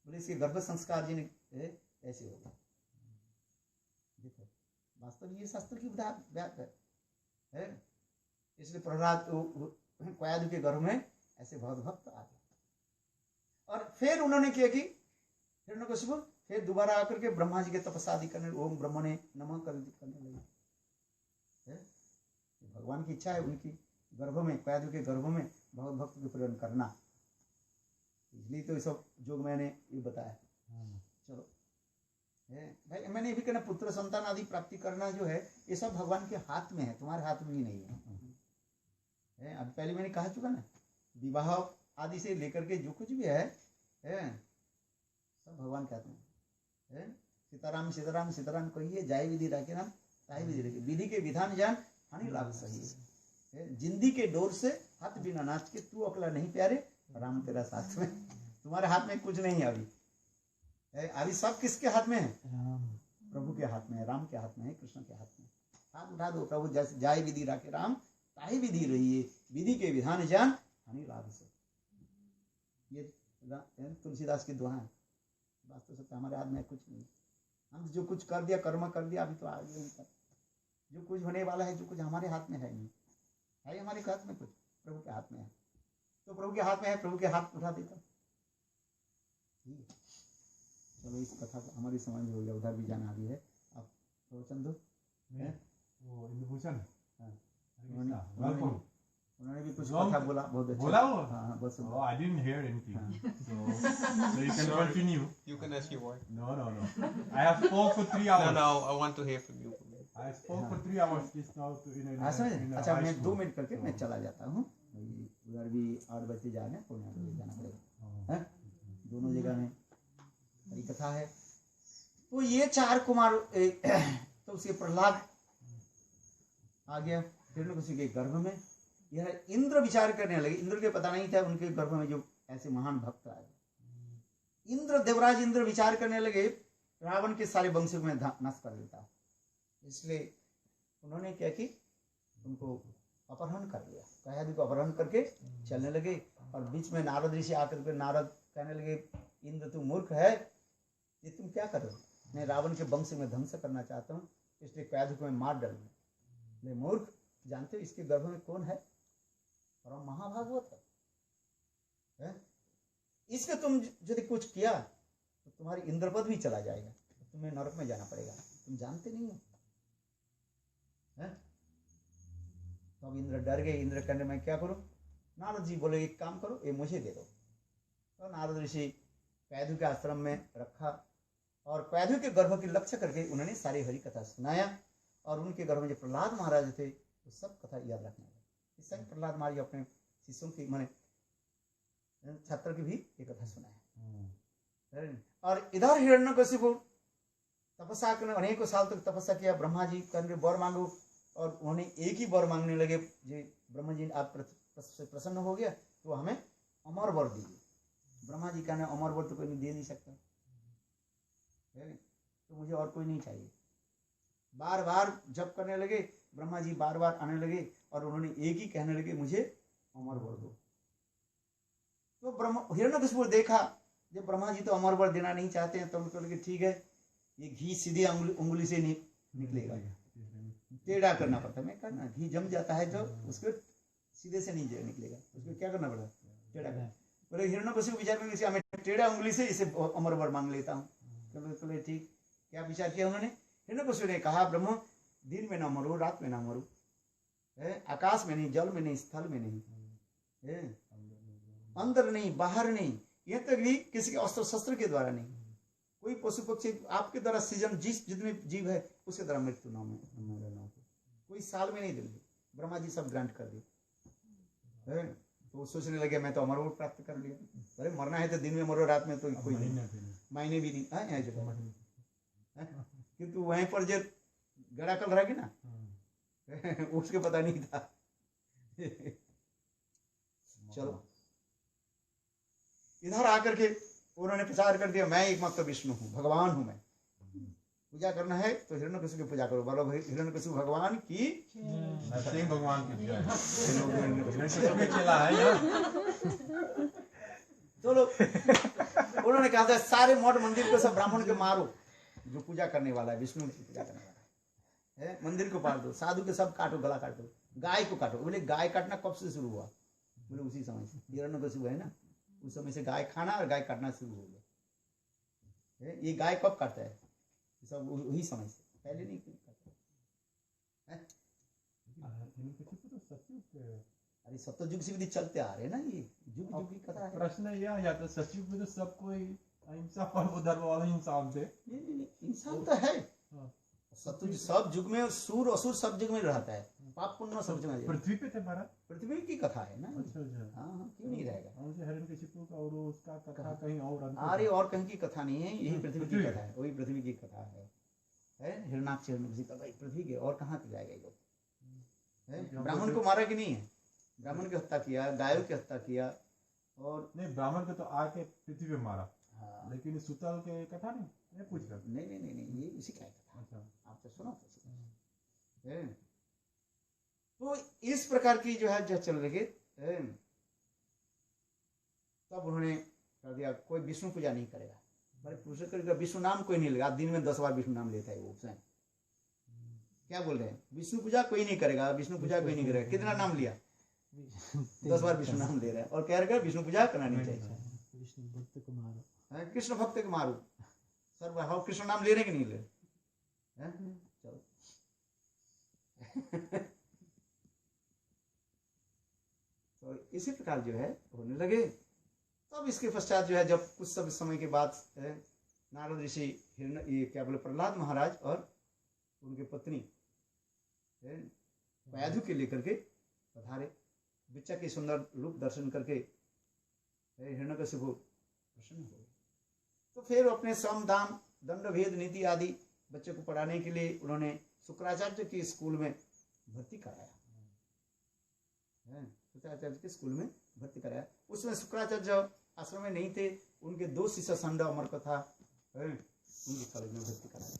बोले इसके गर्भ संस्कार जी ने कैसे हो गया। देखो वास्तव ये शास्त्र की बात है। इसलिए प्रहलाद कयाधु के गर्भ में ऐसे भगवत भक्त आ गए। और फिर उन्होंने किया कि फिर दोबारा आकर के ब्रह्मा जी के तपस्या आदि करने, ओम ब्रह्मणे नमः करने लगे। भगवान की इच्छा है उनकी गर्भ में, कयाधु के गर्भ में भगवत भक्त के प्रयोग करना, इसलिए तो ये सब जो मैंने ये बताया। चलो भाई, मैंने ये भी कहना, पुत्र संतान आदि प्राप्ति करना जो है ये सब भगवान के हाथ में है, तुम्हारे हाथ में भी नहीं है। अब पहले मैंने कहा चुका ना, विवाह आदि से लेकर के जो कुछ भी है सब भगवान के हाथ में है। सीताराम सीताराम सीताराम कहिए, जाय विधि राखे नाम ताहि विधि रखे, विधि के विधान जान हानि लाभ सही है। जिंदी के डोर से हाथ बिना नाच के, तू अकला नहीं प्यारे, राम तेरा साथ में। तुम्हारे हाथ में कुछ नहीं है अभी सब किसके हाथ में है? प्रभु के हाथ में है, राम के हाथ में है, कृष्ण के हाथ में। हाथ उठा दो, प्रभु जैसे जाय विधि राखे राम ताहि विधि रहिए, विधि के विधान जान हानि लाभ से। ये तुलसीदास की दुआ है। वास्तव सत्य हमारे हाथ में कुछ नहीं, हम जो कुछ कर दिया, कर्म कर दिया, अभी तो आगे जो कुछ होने वाला है, जो कुछ हमारे हाथ में है नहीं है, हमारे हाथ में कुछ प्रभु के हाथ में है। तो प्रभु के हाथ में है, प्रभु के हाथ उठा देता। ठीक है, चलो इस कथा को हमारी समझ में हो गया, उधर भी जाना भी है। आप प्रवचन दो। वो इंद्रभूषण उन्होंने भी कुछ कथा बोला, बहुत अच्छा बोला वो। हाँ बहुत सुंदर। Oh, I didn't hear anything. So you can continue. You can ask your wife. No. I have spoke for 3 hours. No, I want to hear from you. I spoke for 3 hours just now to in a अच्छा, मैं 2 minute करके मैं चला जाता हूँ। उधर भी 8 बजे जाना है, पुणे भी जाना पड़ेगा, दोनों जगह में बड़ी कथा है। तो ये 4 कुमार, तो उसके प्रहलाद आ गया, फिर उसी के गर्भ में यह इंद्र विचार करने लगे। इंद्र के पता नहीं था उनके गर्भ में जो ऐसे महान भक्त आ गए। इंद्र, देवराज इंद्र विचार करने लगे, रावण के सारे वंश में नष्ट कर देता। इसलिए उन्होंने क्या कि उनको अपहरण कर लिया, कयाधु को अपहरण करके चलने लगे। और बीच में नारद ऋषि आकर के नारद कहने लगे, इंद्र तू मूर्ख है, ये तुम क्या कर रहे हो? मैं रावण के वंश में ध्वंस करना चाहता हूँ, इसलिए कैदु को मैं मार डालूंगा। ले मूर्ख, जानते हो इसके गर्भ में कौन है? परम महाभागवत है? इसके तुम यदि कुछ किया तो तुम्हारी इंद्रपद भी चला जाएगा, तो तुम्हें नरक में जाना पड़ेगा, तुम जानते नहीं हो। तो अब इंद्र डर गए। इंद्र कहने मैं क्या करूं? नारद जी बोले एक काम करो, ये मुझे दे दो। तो नारद ऋषि कैदु के आश्रम में रखा और कैदु के गर्भ की लक्ष्य करके उन्होंने सारी हरि कथा सुनाया। और उनके गर्भ में जो प्रहलाद महाराज थे वो सब कथा याद रखने लगे। इस समय प्रहलाद महाराज अपने शिष्यों की माने छात्र की भी ये कथा सुनाया। और इधर हिरण्यकशिपु तपस्या करने अनेकों साल तक तपस्या किया। ब्रह्मा जी कहने वर मांगो, और उन्होंने एक ही वर मांगने लगे, जी ब्रह्मा जी आप प्रसन्न हो गया तो हमें अमर वर दीजिए। ब्रह्मा जी कहने अमर वर तो कोई दे नहीं सकता, तो मुझे और कोई नहीं चाहिए। बार बार जप करने लगे, ब्रह्मा जी बार बार आने लगे और उन्होंने एक ही कहने लगे मुझे अमर वर दो। तो हिरण्यकशिपु देखा जब ब्रह्मा जी तो अमर वर देना नहीं चाहते हैं, तो उनको लगे ठीक है ये घी सीधे उंगली से निकलेगा, टेढ़ा करना पड़ता है। मैं कहना घी जम जाता है जो उसको सीधे से नहीं निकलेगा, उसको क्या करना पड़ता है? टेढ़ा करना। बोले हिरण्यकशिपु विचार करके मैं टेढ़ा उंगली से इसे अमर वर मांग लेता हूँ। बोले ठीक, क्या विचार किया उन्होंने? हिरण्यकशिपु ने कहा ब्रह्म दिन में ना मरो, रात में ना मरो, आकाश में नहीं, जल में नहीं, स्थल में नहीं, अंदर नहीं, बाहर नहीं, यह तक भी किसी के अस्त्र शस्त्र के द्वारा नहीं, कोई पशु पक्षी आपके द्वारा सृजन जितने जीव है उसके द्वारा मृत्यु नाम है, कोई साल में नहीं देंगे। ब्रह्मा जी सब ग्रांट कर दिए। तो सोचने लगे मैं तो अमर प्राप्त कर लिया। अरे मरना है तो दिन में मरो, रात में तो कोई महीने भी नहीं। किंतु वहीं पर जो गड़ा कल रह गया ना उसके पता नहीं था। चलो इधर आकर के उन्होंने प्रचार कर दिया मैं एकमात्र विष्णु हूँ, भगवान हूँ। मैं पूजा करना है तो हिरण्यकशिपु की पूजा करो। बोलो हिरण्यकशिपु भगवान की, नरसिंह भगवान की जय। चलो उन्होंने कहा था सारे मठ मंदिर को सब ब्राह्मण के मारो जो पूजा करने वाला है, विष्णु की पूजा करने वाला है, मंदिर को पाट दो, साधु के सब काटो, गला काट दो, गाय को काटो। बोले गाय काटना कब से शुरू हुआ? बोले उसी समय से, हिरण्यकशिपु है ना उस समय से गाय खाना और गाय काटना शुरू हो गया। ये गाय कब काटता है? सब वही समय से, पहले नहीं काटता। अरे सत्ययुग से भी चलते आ रहे हैं ना, ये युग युग की कथा है। प्रश्न यह आ जाता है सचिव में तो सब कोई अहिंसा पर धर्म वाला इंसान थे। नहीं इंसान तो है। सत्ययुग सब युग में, सूर असुर सब युग में रहता है, पाप पुण्य सब जगह। पृथ्वी पे थे महाराज, पृथ्वी की कथा है ना। अच्छा अच्छा। हाँ क्यों नहीं रहेगा? हिरण्यकशिपु का और उसका कथा कहीं और। अरे और कहीं की कथा नहीं है, यही पृथ्वी की कथा है, वही पृथ्वी की कथा है। हिरणाक्ष हिरण्यकशिपु भाई पृथ्वी के, और कहाँ पे जाएगा ये लोग? ब्राह्मण को मारा कि नहीं है? ब्राह्मण की हत्या किया, गायों की हत्या किया, और नहीं ब्राह्मण को तो आके पृथ्वी पे मारा। हाँ। लेकिन सुतल के कथा नहीं पूछ कर। नहीं ये उसी का कथा। अच्छा। आप तो सुनो तो इस प्रकार की जो है जो चल रही, तब उन्होंने कर दिया कोई विष्णु पूजा नहीं करेगा। बड़े पूछे करेगा विष्णु नाम कोई नहीं लेगा। दिन में 10 बार विष्णु नाम लेता है वो स्वयं। क्या बोल रहे हैं? विष्णु पूजा कोई नहीं करेगा, विष्णु पूजा कोई नहीं करेगा। कितना नाम लिया? 10 बार विष्णु नाम ले रहा है और कह रहा है विष्णु पूजा करना नहीं चाहिए। विष्णु भक्त को मारो, कृष्ण भक्त को मारो। सर भाव कृष्ण नाम ले रहे कि नहीं ले रहे? चलो तो इसी प्रकार जो है होने लगे। तब इसके पश्चात जो है जब कुछ समय के बाद नारद ऋषि ये क्या बोले प्रहलाद महाराज और उनके पत्नी कैदु के लेकर के पधारे। बच्चा के सुंदर रूप दर्शन करके हिरण्यकशिपु प्रसन्न हो। तो फिर अपने सम दाम दंड भेद नीति आदि बच्चे को पढ़ाने के लिए उन्होंने शुक्राचार्य के स्कूल में भर्ती कराया। शुक्राचार्य के स्कूल में भर्ती कराया। उसमें शुक्राचार्य आश्रम में नहीं थे, उनके 2 शिष्य संड अमरकथा उनके कॉलेज में भर्ती कराया।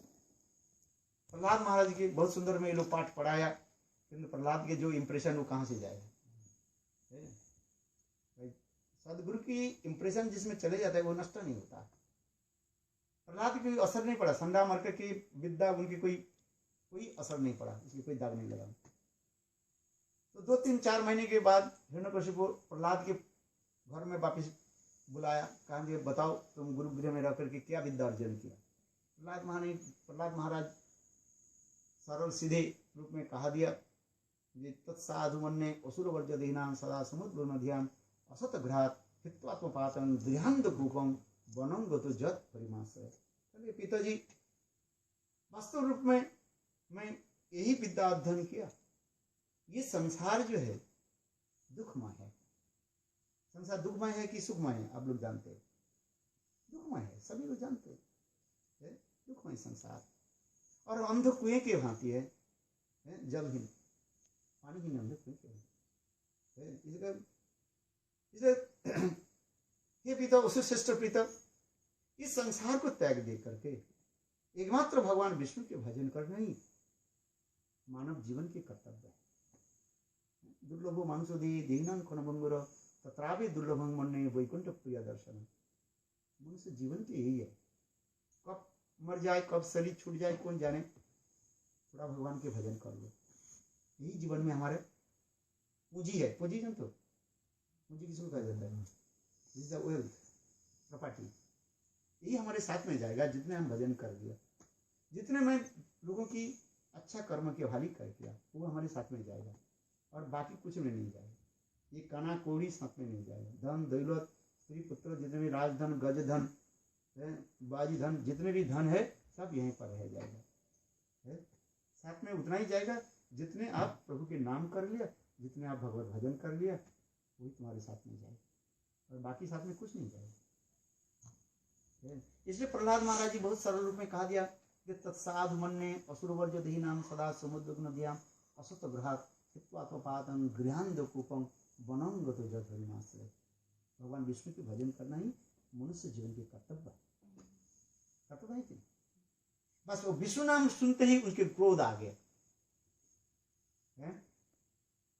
प्रहलाद महाराज के बहुत सुंदर में ये लोग पाठ पढ़ाया, किंतु प्रहलाद के जो इम्प्रेशन वो कहाँ से जाएगा? सदगुरु की इंप्रेशन जिसमें चले जाता है वो नष्ट नहीं होता। प्रहलाद की कोई असर नहीं पड़ा, संडा मरकर की विद्या उनकी कोई असर नहीं पड़ा, इसलिए कोई दाग नहीं लगा। तो 2-3-4 महीने के बाद हिरण्यकशिपु प्रहलाद के घर में वापिस बुलाया, कहा कि बताओ तुम गुरुगृह में रह करके क्या विद्या अर्जन किया। प्रहलाद महाराज सरल सीधे रूप में कहा दिया, तत्साधु मन्ये असुर वर्ज देहिनां सदा समुद्र नद्यां असत घ्रात हित्वात्मपातं गृहांध कूपं वनं गतो जत परिमाश्रय। पिताजी वास्तव रूप में मैं यही विद्या अध्ययन किया। ये संसार जो है दुखमय है। संसार दुखमय है कि सुखमय है? आप लोग जानते हैं दुखमय है, सभी लोग जानते हैं दुखमय संसार। और अंध कुएं के भांति है, जलहीन पानीहीन अंध कुएं के भांति। इसलिए हे पिता, उसे श्रेष्ठ पिता, इस संसार को त्याग दे करके एकमात्र भगवान विष्णु के भजन करना ही मानव जीवन के कर्तव्य है। दुर्लभो मांसो देहिनां क्षणभंगुर तत्रापि दुर्लभं मन्ये वैकुंठ प्रिय दर्शन। मनुष्य जीवन तो यही है, कब मर जाए कब शरीर छूट जाए कौन जाने, थोड़ा भगवान के भजन कर लो, यही जीवन में हमारे पूंजी है। पूंजी जानते हो पूंजी किसको कहा जाता है? This is wealth, property. यही हमारे साथ में जाएगा जितने हम भजन कर दिया, जितने मैं लोगों की अच्छा कर्म की हाली कर किया, वो हमारे साथ में जाएगा और बाकी कुछ में नहीं जाएगा। ये काना कौड़ी साथ में नहीं जाएगा। धन दौलत स्त्री पुत्र जितने भी राजधन गज धन बाजी धन जितने भी धन है सब यहीं पर रह जाएगा। साथ में उतना ही जाएगा जितने आप प्रभु के नाम कर लिया, जितने आप भगवत भजन कर लिया, वही तुम्हारे साथ में जाएगा और बाकी साथ में कुछ नहीं जाएगा। इसलिए प्रहलाद महाराज जी बहुत सरल रूप में कहा दिया कि तत्साधु मन्ये असुर वर्ज देहिनां सदा समुद्र नद्यां असत गृहात् हित्वात्मपातं गृहांध कूपं वनं गतो जत परिमाश्रय। भगवान विष्णु के भजन करना ही मनुष्य जीवन के कर्तव्य है कि बस वो विष्णु नाम सुनते ही उनके क्रोध आ गया।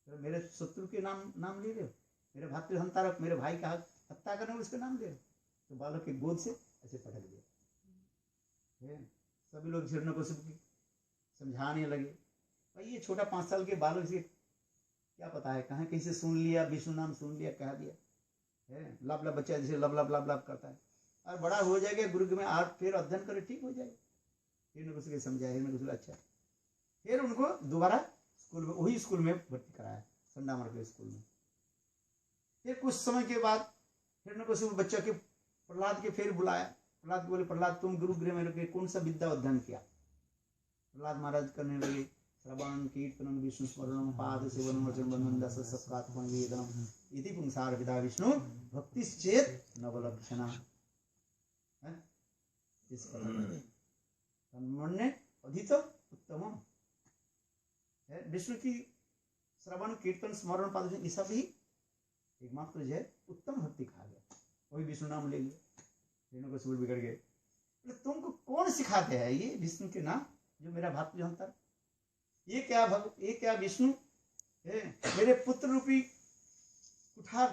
तो मेरे शत्रु के नाम ले रहे हो, मेरे भातृहंतारक मेरे भाई का हत्या करने उसका नाम ले रहे हो, तो बालक के गोद से ऐसे पटक दिया। सभी लोग हिरण्यकशिपु को समझाने लगे, भाई ये छोटा 5 साल के बालक से क्या पता है, कहाँ कहीं से सुन लिया, विष्णु नाम सुन लिया, कह दिया है। लब लब बच्चा जैसे लब लब लब लब करता है, और बड़ा हो जाएगा गुरु में आज फिर अध्ययन करे ठीक हो जाएगा। हिरण्यकशिपु समझाया, हिरण्यकशिपु अच्छा, फिर उनको दोबारा स्कूल में, वही स्कूल में भर्ती कराया, संडामर के स्कूल में। फिर कुछ समय के बाद हिरण्यकशिपु बच्चा के प्रहलाद के फिर बुलाया। प्रहलाद बोले, प्रहलाद तुम गुरु गृह में रखे कौन सा विद्या अध्ययन किया? प्रहलाद महाराज करने लगे श्रवण कीर्तन विष्णु स्मरण पाद सेवन वचन बंधन दस सत्कात्मन वेदनम इति पुंसार विदा विष्णु भक्ति चेत नवलक्षणा। इस तन्मन्ये अधित उत्तमम है। विष्णु की श्रवण कीर्तन स्मरण पाद ये सब ही एकमात्र जो है उत्तम भक्ति कहा गया। वही विष्णु नाम ले लिया, तीनों को सूर बिगड़ गए। तुमको कौन सिखाते हैं ये विष्णु के नाम, जो मेरा भातृहंतर, ये क्या विष्णु है? मेरे पुत्र रूपी कुठार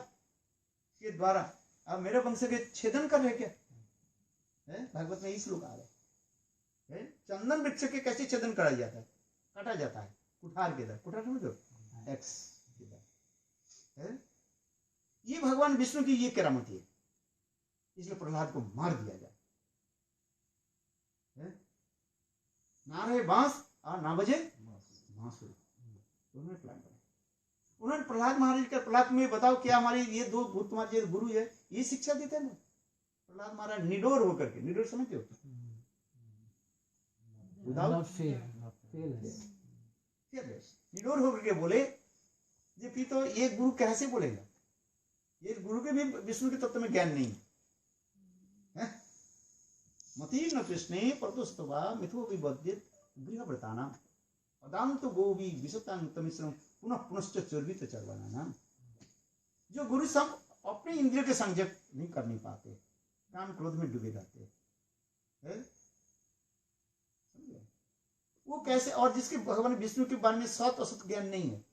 के द्वारा अब मेरे वंश के छेदन कर रहे क्या है? भागवत में इस लोग आ रहे हैं। चंदन वृक्ष के कैसे छेदन करा जाता है, काटा जाता है कुठार के द्वारा। कुठार समझो, एक्स के द्वारा। ये भगवान विष्णु की ये करामती है, इसलिए प्रहलाद को मार दिया जाए। ना रहे बांस और ना बजे बांसुरी। उन्होंने प्लान बनाया। उन्होंने प्रहलाद महाराज का, प्रहलाद में बताओ क्या हमारे ये दो तुम्हारे जो गुरु है ये शिक्षा देते हैं ना। प्रहलाद महाराज निडोर होकर के, निडोर समझते हो, निडोर होकर के बोले ये भी तो ये गुरु कैसे बोलेगा, ये गुरु के भी विष्णु के तत्व में ज्ञान नहीं है। मती न कृष्णे परतुस्तवा मिथो विबद्धित गृहव्रतानाम अदांत गोवी विशतांत मिश्रम पुनः पुनश्च चर्वित चरवाना नाम। जो गुरु सब अपने इंद्रियों के संजय नहीं कर नहीं पाते, काम क्रोध में डूबे रहते हैं, वो कैसे? और जिसके भगवान विष्णु के बारे में सत असत ज्ञान नहीं है,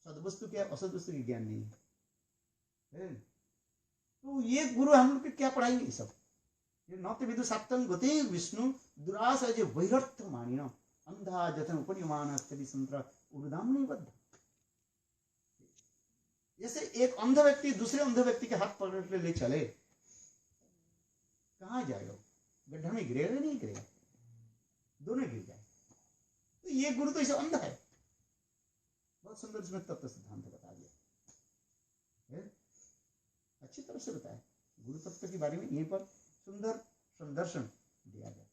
सद वस्तु क्या असत वस्तु की ज्ञान नहीं है, तो ये गुरु हम लोग के क्या पढ़ाएंगे ये सब? ये नौते विदु सप्तम गते विष्णु दुरास अजय वैरर्थ मानिनो अंधा जतन उपनिमान स्थिति संत्र उर्दाम नहीं बद्ध। जैसे एक अंध व्यक्ति दूसरे अंध व्यक्ति के हाथ पकड़ के ले चले, कहाँ जाएगा? गड्ढा में गिरेगा नहीं गिरेगा? दोनों गिर जाए। तो ये गुरु तो इसे अंध है। बहुत सुंदर इसमें तत्व सिद्धांत बता दिया, अच्छी तरह से बताया। गुरु तत्व के बारे में यहीं पर सुंदर संदर्शन दिया गया।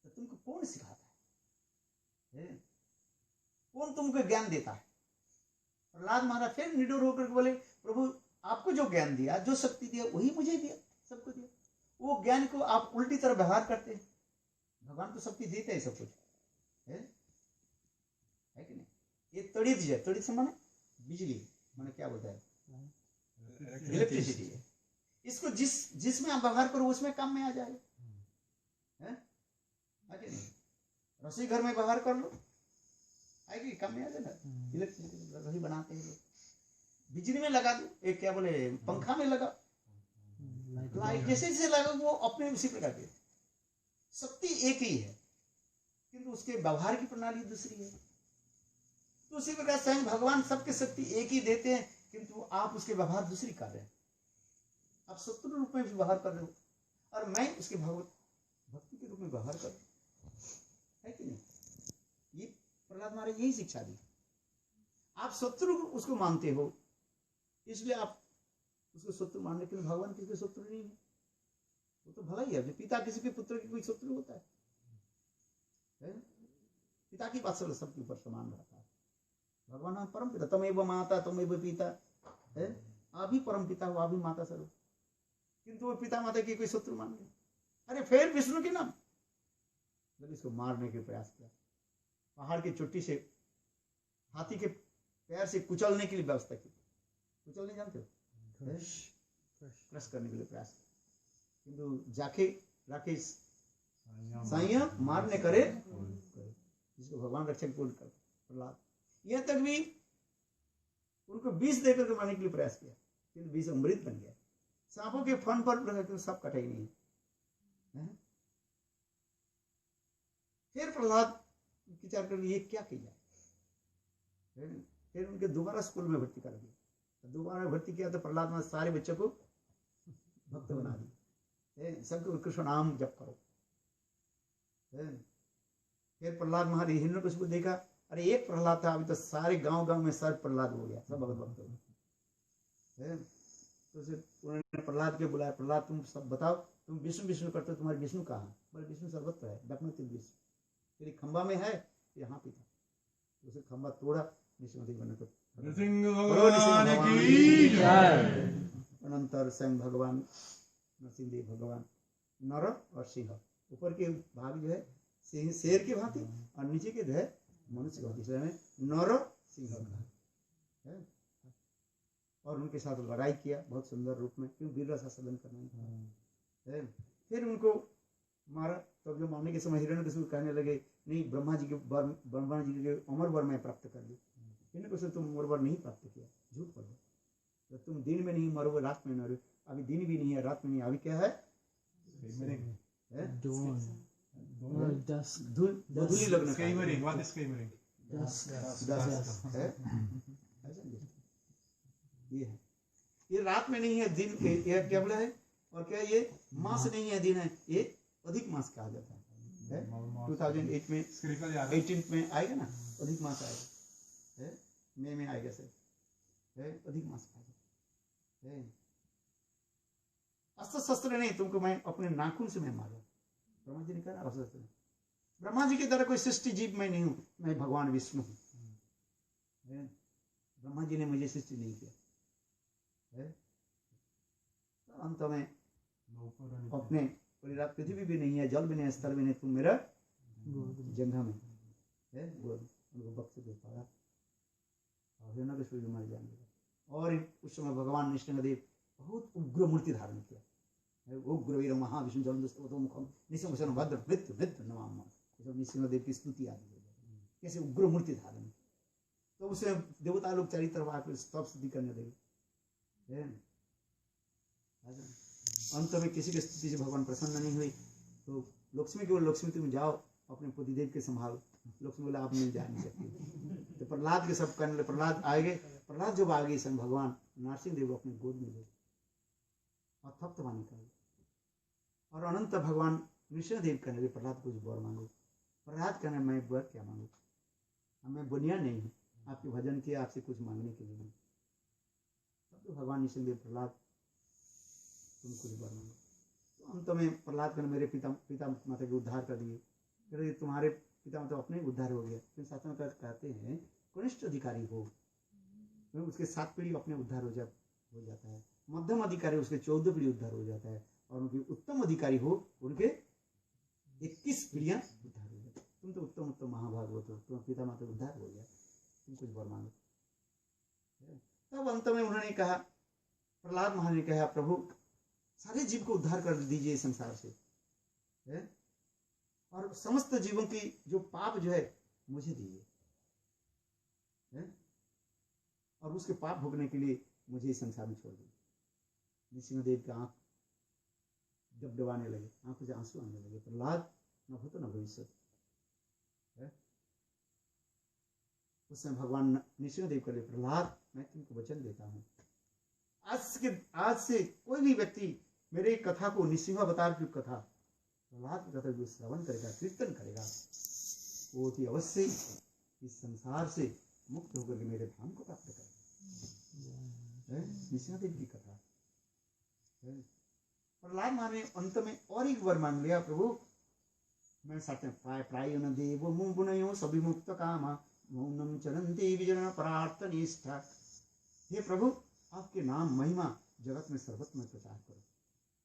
तो तुमको कौन सिखाता है? कौन तुमको ज्ञान देता है? प्रहलाद महाराज फिर निडर होकर बोले, प्रभु आपको जो ज्ञान दिया, जो शक्ति दिया, वही मुझे दिया, सबको दिया। वो ज्ञान को आप उल्टी तरह व्यवहार करते हैं। भगवान तो सबकी देते हैं सब कुछ, है कि नहीं? ये तड़ित है, तड़ित से माने बिजली, माने क्या बोलता है? इलेक्ट्रिसिटी है। इसको जिसमें आप व्यवहार करो उसमें काम में आ जाएगा, है कि नहीं? रसोई घर में व्यवहार कर लो, आएगी काम में आ जाएगा। इलेक्ट्रिसिटी रसोई बनाते हैं लोग। बिजली में लगा दो, एक क्या बोले पंखा में लगा, लाइट जैसे जैसे लगा वो अपने उसी प्रकार के। शक्ति एक ही है, किंतु उसके व्यवहार की प्रणाली दूसरी है। तो उसी प्रकार स्वयं भगवान सबके शक्ति एक ही देते हैं, किंतु आप उसके व्यवहार दूसरी कर रहे हैं। आप शत्रु रूप में व्यवहार कर रहे हो और मैं उसके भक्ति के रूप में व्यवहार कर रहा हूं, है कि नहीं? ये प्रहलाद महाराज यही शिक्षा दी। आप शत्रु उसको मानते हो, इसलिए आप उसको शत्रु मानने के लिए, भगवान किसी के शत्रु नहीं है, वो तो भला ही है। पिता किसी के पुत्र की कोई शत्रु होता है? पिता की वात्सल्य सबके ऊपर समान रहता है। भगवान परम पिता, तमेव माता तमेव पिता, है आप ही परम पिता हो, आप ही माता स्वरूप, किंतु वो पिता माता की कोई शत्रु मान गए। अरे फिर विष्णु के नाम जब इसको मारने के प्रयास किया, पहाड़ की चोटी से हाथी के पैर से कुचलने के लिए व्यवस्था की। कुचलने जानते हो? क्रश करने के लिए प्रयास किया, किंतु जाके राकेश साइया मारने करे, जिसको भगवान रक्षक बोल कर प्रहलाद, यह तक भी उनको विष देकर के मारने के लिए प्रयास किया, किंतु विष अमृत बन गया। सांपों के फन पर सब कटे ही नहीं है। फिर प्रहलाद विचार कर ये क्या किया? फिर उनके दोबारा स्कूल में भर्ती कर दिया। दोबारा भर्ती किया तो प्रहलाद ने सारे बच्चों को भक्त बना दिया, सबको कृष्ण नाम जप करो। फिर प्रहलाद महाराज हिरण्यकशिपु को देखा, अरे एक प्रहलाद था, अभी तो सारे गांव गांव में सब प्रहलाद हो गया, सब भगवत भक्त हो गए। तो उन्होंने प्रहलाद के बुलाया, प्रहलाद तुम सब बताओ, तुम विष्णु विष्णु करते हो, तुम्हारे विष्णु कहाँ? बोले विष्णु सर्वत्र है, डकमती विष्णु तेरी खंबा में है, यहाँ पे था। उसे खंबा तोड़ा, निशिमती बने को अनंतर स्वयं भगवान नरसिंहदेव भगवान नर और सिंह, ऊपर के भाग जो है सिंह शेर की भांति और नीचे के जो है मनुष्य की भांति, नर सिंह है। और उनके साथ लड़ाई किया बहुत सुंदर रूप में, क्यों वीर रसा सदन करना है। फिर उनको मारा। तो जो मारने के समय हिरण्यकशिपु कहने लगे, नहीं ब्रह्मा जी के अमर वर में प्राप्त कर ली। हिरण्यकशिपु तुम अमर वर नहीं प्राप्त किया, झूठ बोलो। तो तुम दिन में नहीं मरो, रात में मरो। अभी दिन भी नहीं है, रात में नहीं, अभी क्या है? धुली लगना, ये है, ये रात में नहीं है, दिन पे ये क्या बोला है? और क्या ये मास नहीं है, दिन है, ये अधिक मास कहा जाता है। 2008 में 18 में आएगा ना, अधिक मास आएगा, मई में आएगा सर, अधिक मास कहा जाता है। अस्त्र शस्त्र नहीं, तुमको मैं अपने नाखून से मैं मारूं। ब्रह्मा जी ने कहा अस्त्र शस्त्र, ब्रह्मा जी की तरह कोई सृष्टि जीव मैं नहीं हूं, मैं भगवान विष्णु हूं। ब्रह्मा जी ने मुझे सृष्टि नहीं किया। तो अंत में अपने परिरात पृथ्वी भी नहीं है, जल भी नहीं है, स्थल भी नहीं, तुम मेरा जंघा में है, उनको वक्त दे पाया और हिरण्यकशिपु भी मर जाएंगे। और उस समय भगवान नृसिंहदेव बहुत उग्र मूर्ति धारण किया, उग्र वीर महाविष्णु जलंधर मुखम निशंसन भद्र मृत्यु मृत्यु नमाम, नृसिंहदेव की स्तुति आदि कैसे उग्र मूर्ति धारण। तो उसे देवता लोग चारों तरफ आकर स्तव स्तुति करने लगे। अंत में किसी की स्थिति से भगवान प्रसन्न नहीं हुई तो लक्ष्मी को, लक्ष्मी तुम जाओ अपने पतिदेव के संभालो। लक्ष्मी बोला आप नहीं जा नहीं सकती। तो प्रहलाद के सब करने, प्रहलाद आएंगे। प्रहलाद जब आ गए सन भगवान नरसिंह देव अपने गोद में ले और थप्त पानी कर और अनंत भगवान नृसिंहदेव कहने लगे प्रहलाद कुछ वर मांगो। प्रहलाद कहने मैं वर क्या मांगू, मैं बुनिया नहीं हूँ आपके भजन किया, आपसे कुछ मांगने के लिए नहीं। तब तो भगवान नृसिंहदेव प्रहलाद तुम कुछ वर मांगो। तो अंत में प्रहलाद कहने मेरे पिता माता के उद्धार कर दिए। कहते तुम्हारे पिता माता अपने उद्धार हो गया। फिर शास्त्र में कहते हैं कनिष्ठ अधिकारी हो उसके 7 पीढ़ी अपने उद्धार हो जाता है, मध्यम अधिकारी उसके 14 पीढ़ी उद्धार हो जाता है, और उनके उत्तम अधिकारी हो उनके 21 पीढ़ियां उद्धार हो जाती है। तुम तो उत्तम महाभागवत हो, तुम्हारे पिता माता उद्धार हो गया, तुम कुछ वर मांगो। तब अंत में उन्होंने कहा, प्रहलाद महाराज ने कहा प्रभु सारे जीव को उद्धार कर दीजिए संसार से और समस्त जीवों की जो पाप जो है मुझे दीजिए और उसके पाप भोगने के लिए मुझे इस संसार में छोड़ दीजिए। नृसिंहदेव का आंख डबडबाने लगे, आंखों से आंसू आने लगे। प्रहलाद न भूत न भविष्य। उसमें भगवान नृसिंहदेव के लिए प्रहलाद मैं तुमको वचन देता हूँ आज से कोई भी व्यक्ति मेरे कथा को, नृसिंह अवतार की कथा, प्रहलाद की कथा को श्रवण करेगा, कीर्तन करेगा, वो अति अवश्य इस संसार से मुक्त होकर के मेरे धाम को प्राप्त करेगा। नृसिंहदेव की कथा। प्रहलाद महाराज ने अंत में और एक वर मांग लिया, प्रभु मैं सत्य प्राय न देव मुनयो सभी मुक्त कामा मौनम चरंती विजन प्रार्थनिष्ठा। हे प्रभु आपके नाम महिमा जगत में सर्वत्र में प्रचार करो,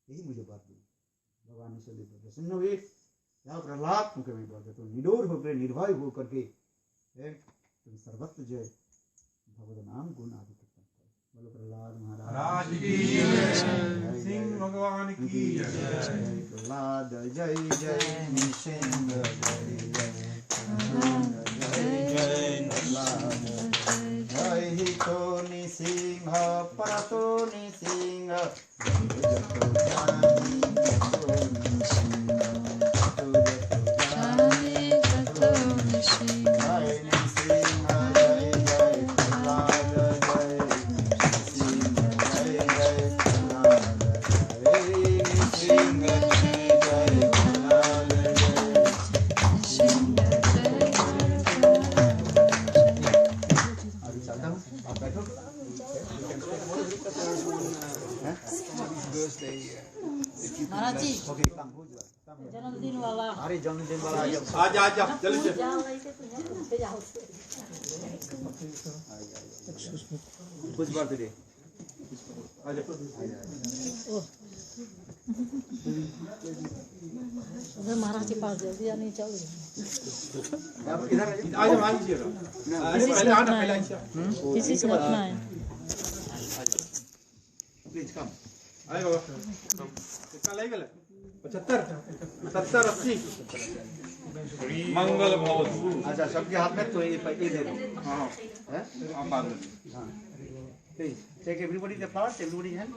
यही मुझे वर दो। भगवान नृसिंहदेव प्रसन्न हुए। या प्रहलाद मुझे मैं वर देता हूँ, निडोर होकर निर्भय होकर के तुम सर्वत्र जय भगवत नाम गुण आदि कीर्तन करो। बोलो प्रहलाद महाराज की जय, सिंह भगवान की जय प्रहलाद जय जय नृसिंह जय जय जय ही तो नृसिंह परतो नृसिंह जन्मदिन वाला, अरे जन्मदिन वाला आजा जल्दी से कुछ बर्थडे उधर महाराज के पास जल्दी नहीं चल इधर आजा मान लीजिएगा। अरे पहले आना, पहले आइए। किसी से रखना है। प्लीज कम आए बाबा कितना लगेगा? 75 70 80 मंगल भवन। अच्छा सबके हाथ में तो ये पैसे दे दो। हाँ हैं हम बाद में हाँ please take everybody the flowers, everybody hand.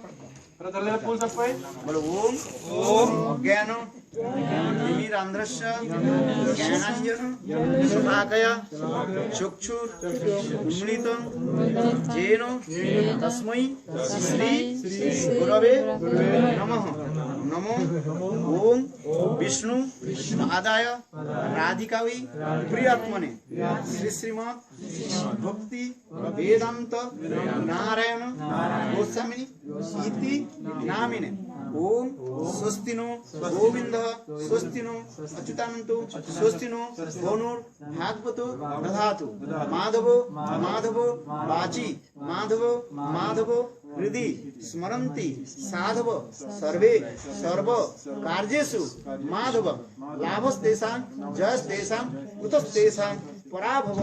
अरे चल ले फूल सब पे। बोलो ओम अज्ञानो तिमिरांध्रस्य ज्ञानांजन शलाकया चक्षुरुन्मीलितं येन तस्मै श्री गुरवे नमः। नमो ओम विष्णु आदाय राधिकावै प्रियात्मने श्री श्रीमद् भक्ति वेदांत नारायण गोस्वामी इति नामिने। ओम स्वस्ति नो गोविंद स्वस्ति नो अच्युतानंतो स्वस्ति नो गौनुर भागवतो दधातु। माधवो माधवो वाची माधवो माधवो हृदि स्मरन्ति साधव सर्वे सर्व कार्येषु माधव लाभस्तेषां जयस्तेषां कुतस्तेषां पराभव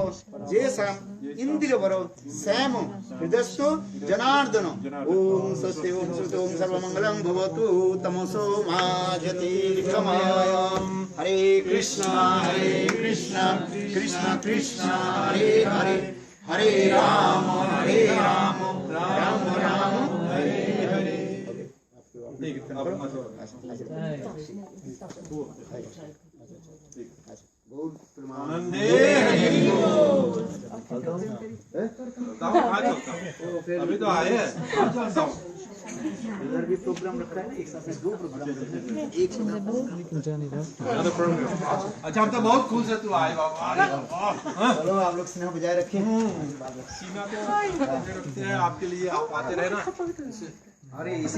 जेषां इंद्रियवर श्याम हृदयस्थो जनार्दन। ओम स्वस्ति ओम सुत ओम सर्वमंगलं भवतु। तमसो मा ज्योतिर्गमयम्। हरे कृष्णा कृष्ण कृष्ण हरे हरे, हरे राम राम राम अभी तो आए हैं। इधर भी प्रोग्राम रखा है ना, एक साथ में 2 प्रोग्राम रखा है, एक अच्छा हम तो बहुत खुश है तू आए बाबा। चलो आप लोग स्नेह बजाय रखें। सीमा को रखते हैं आपके लिए, आप आते रहे ना। अरे इसी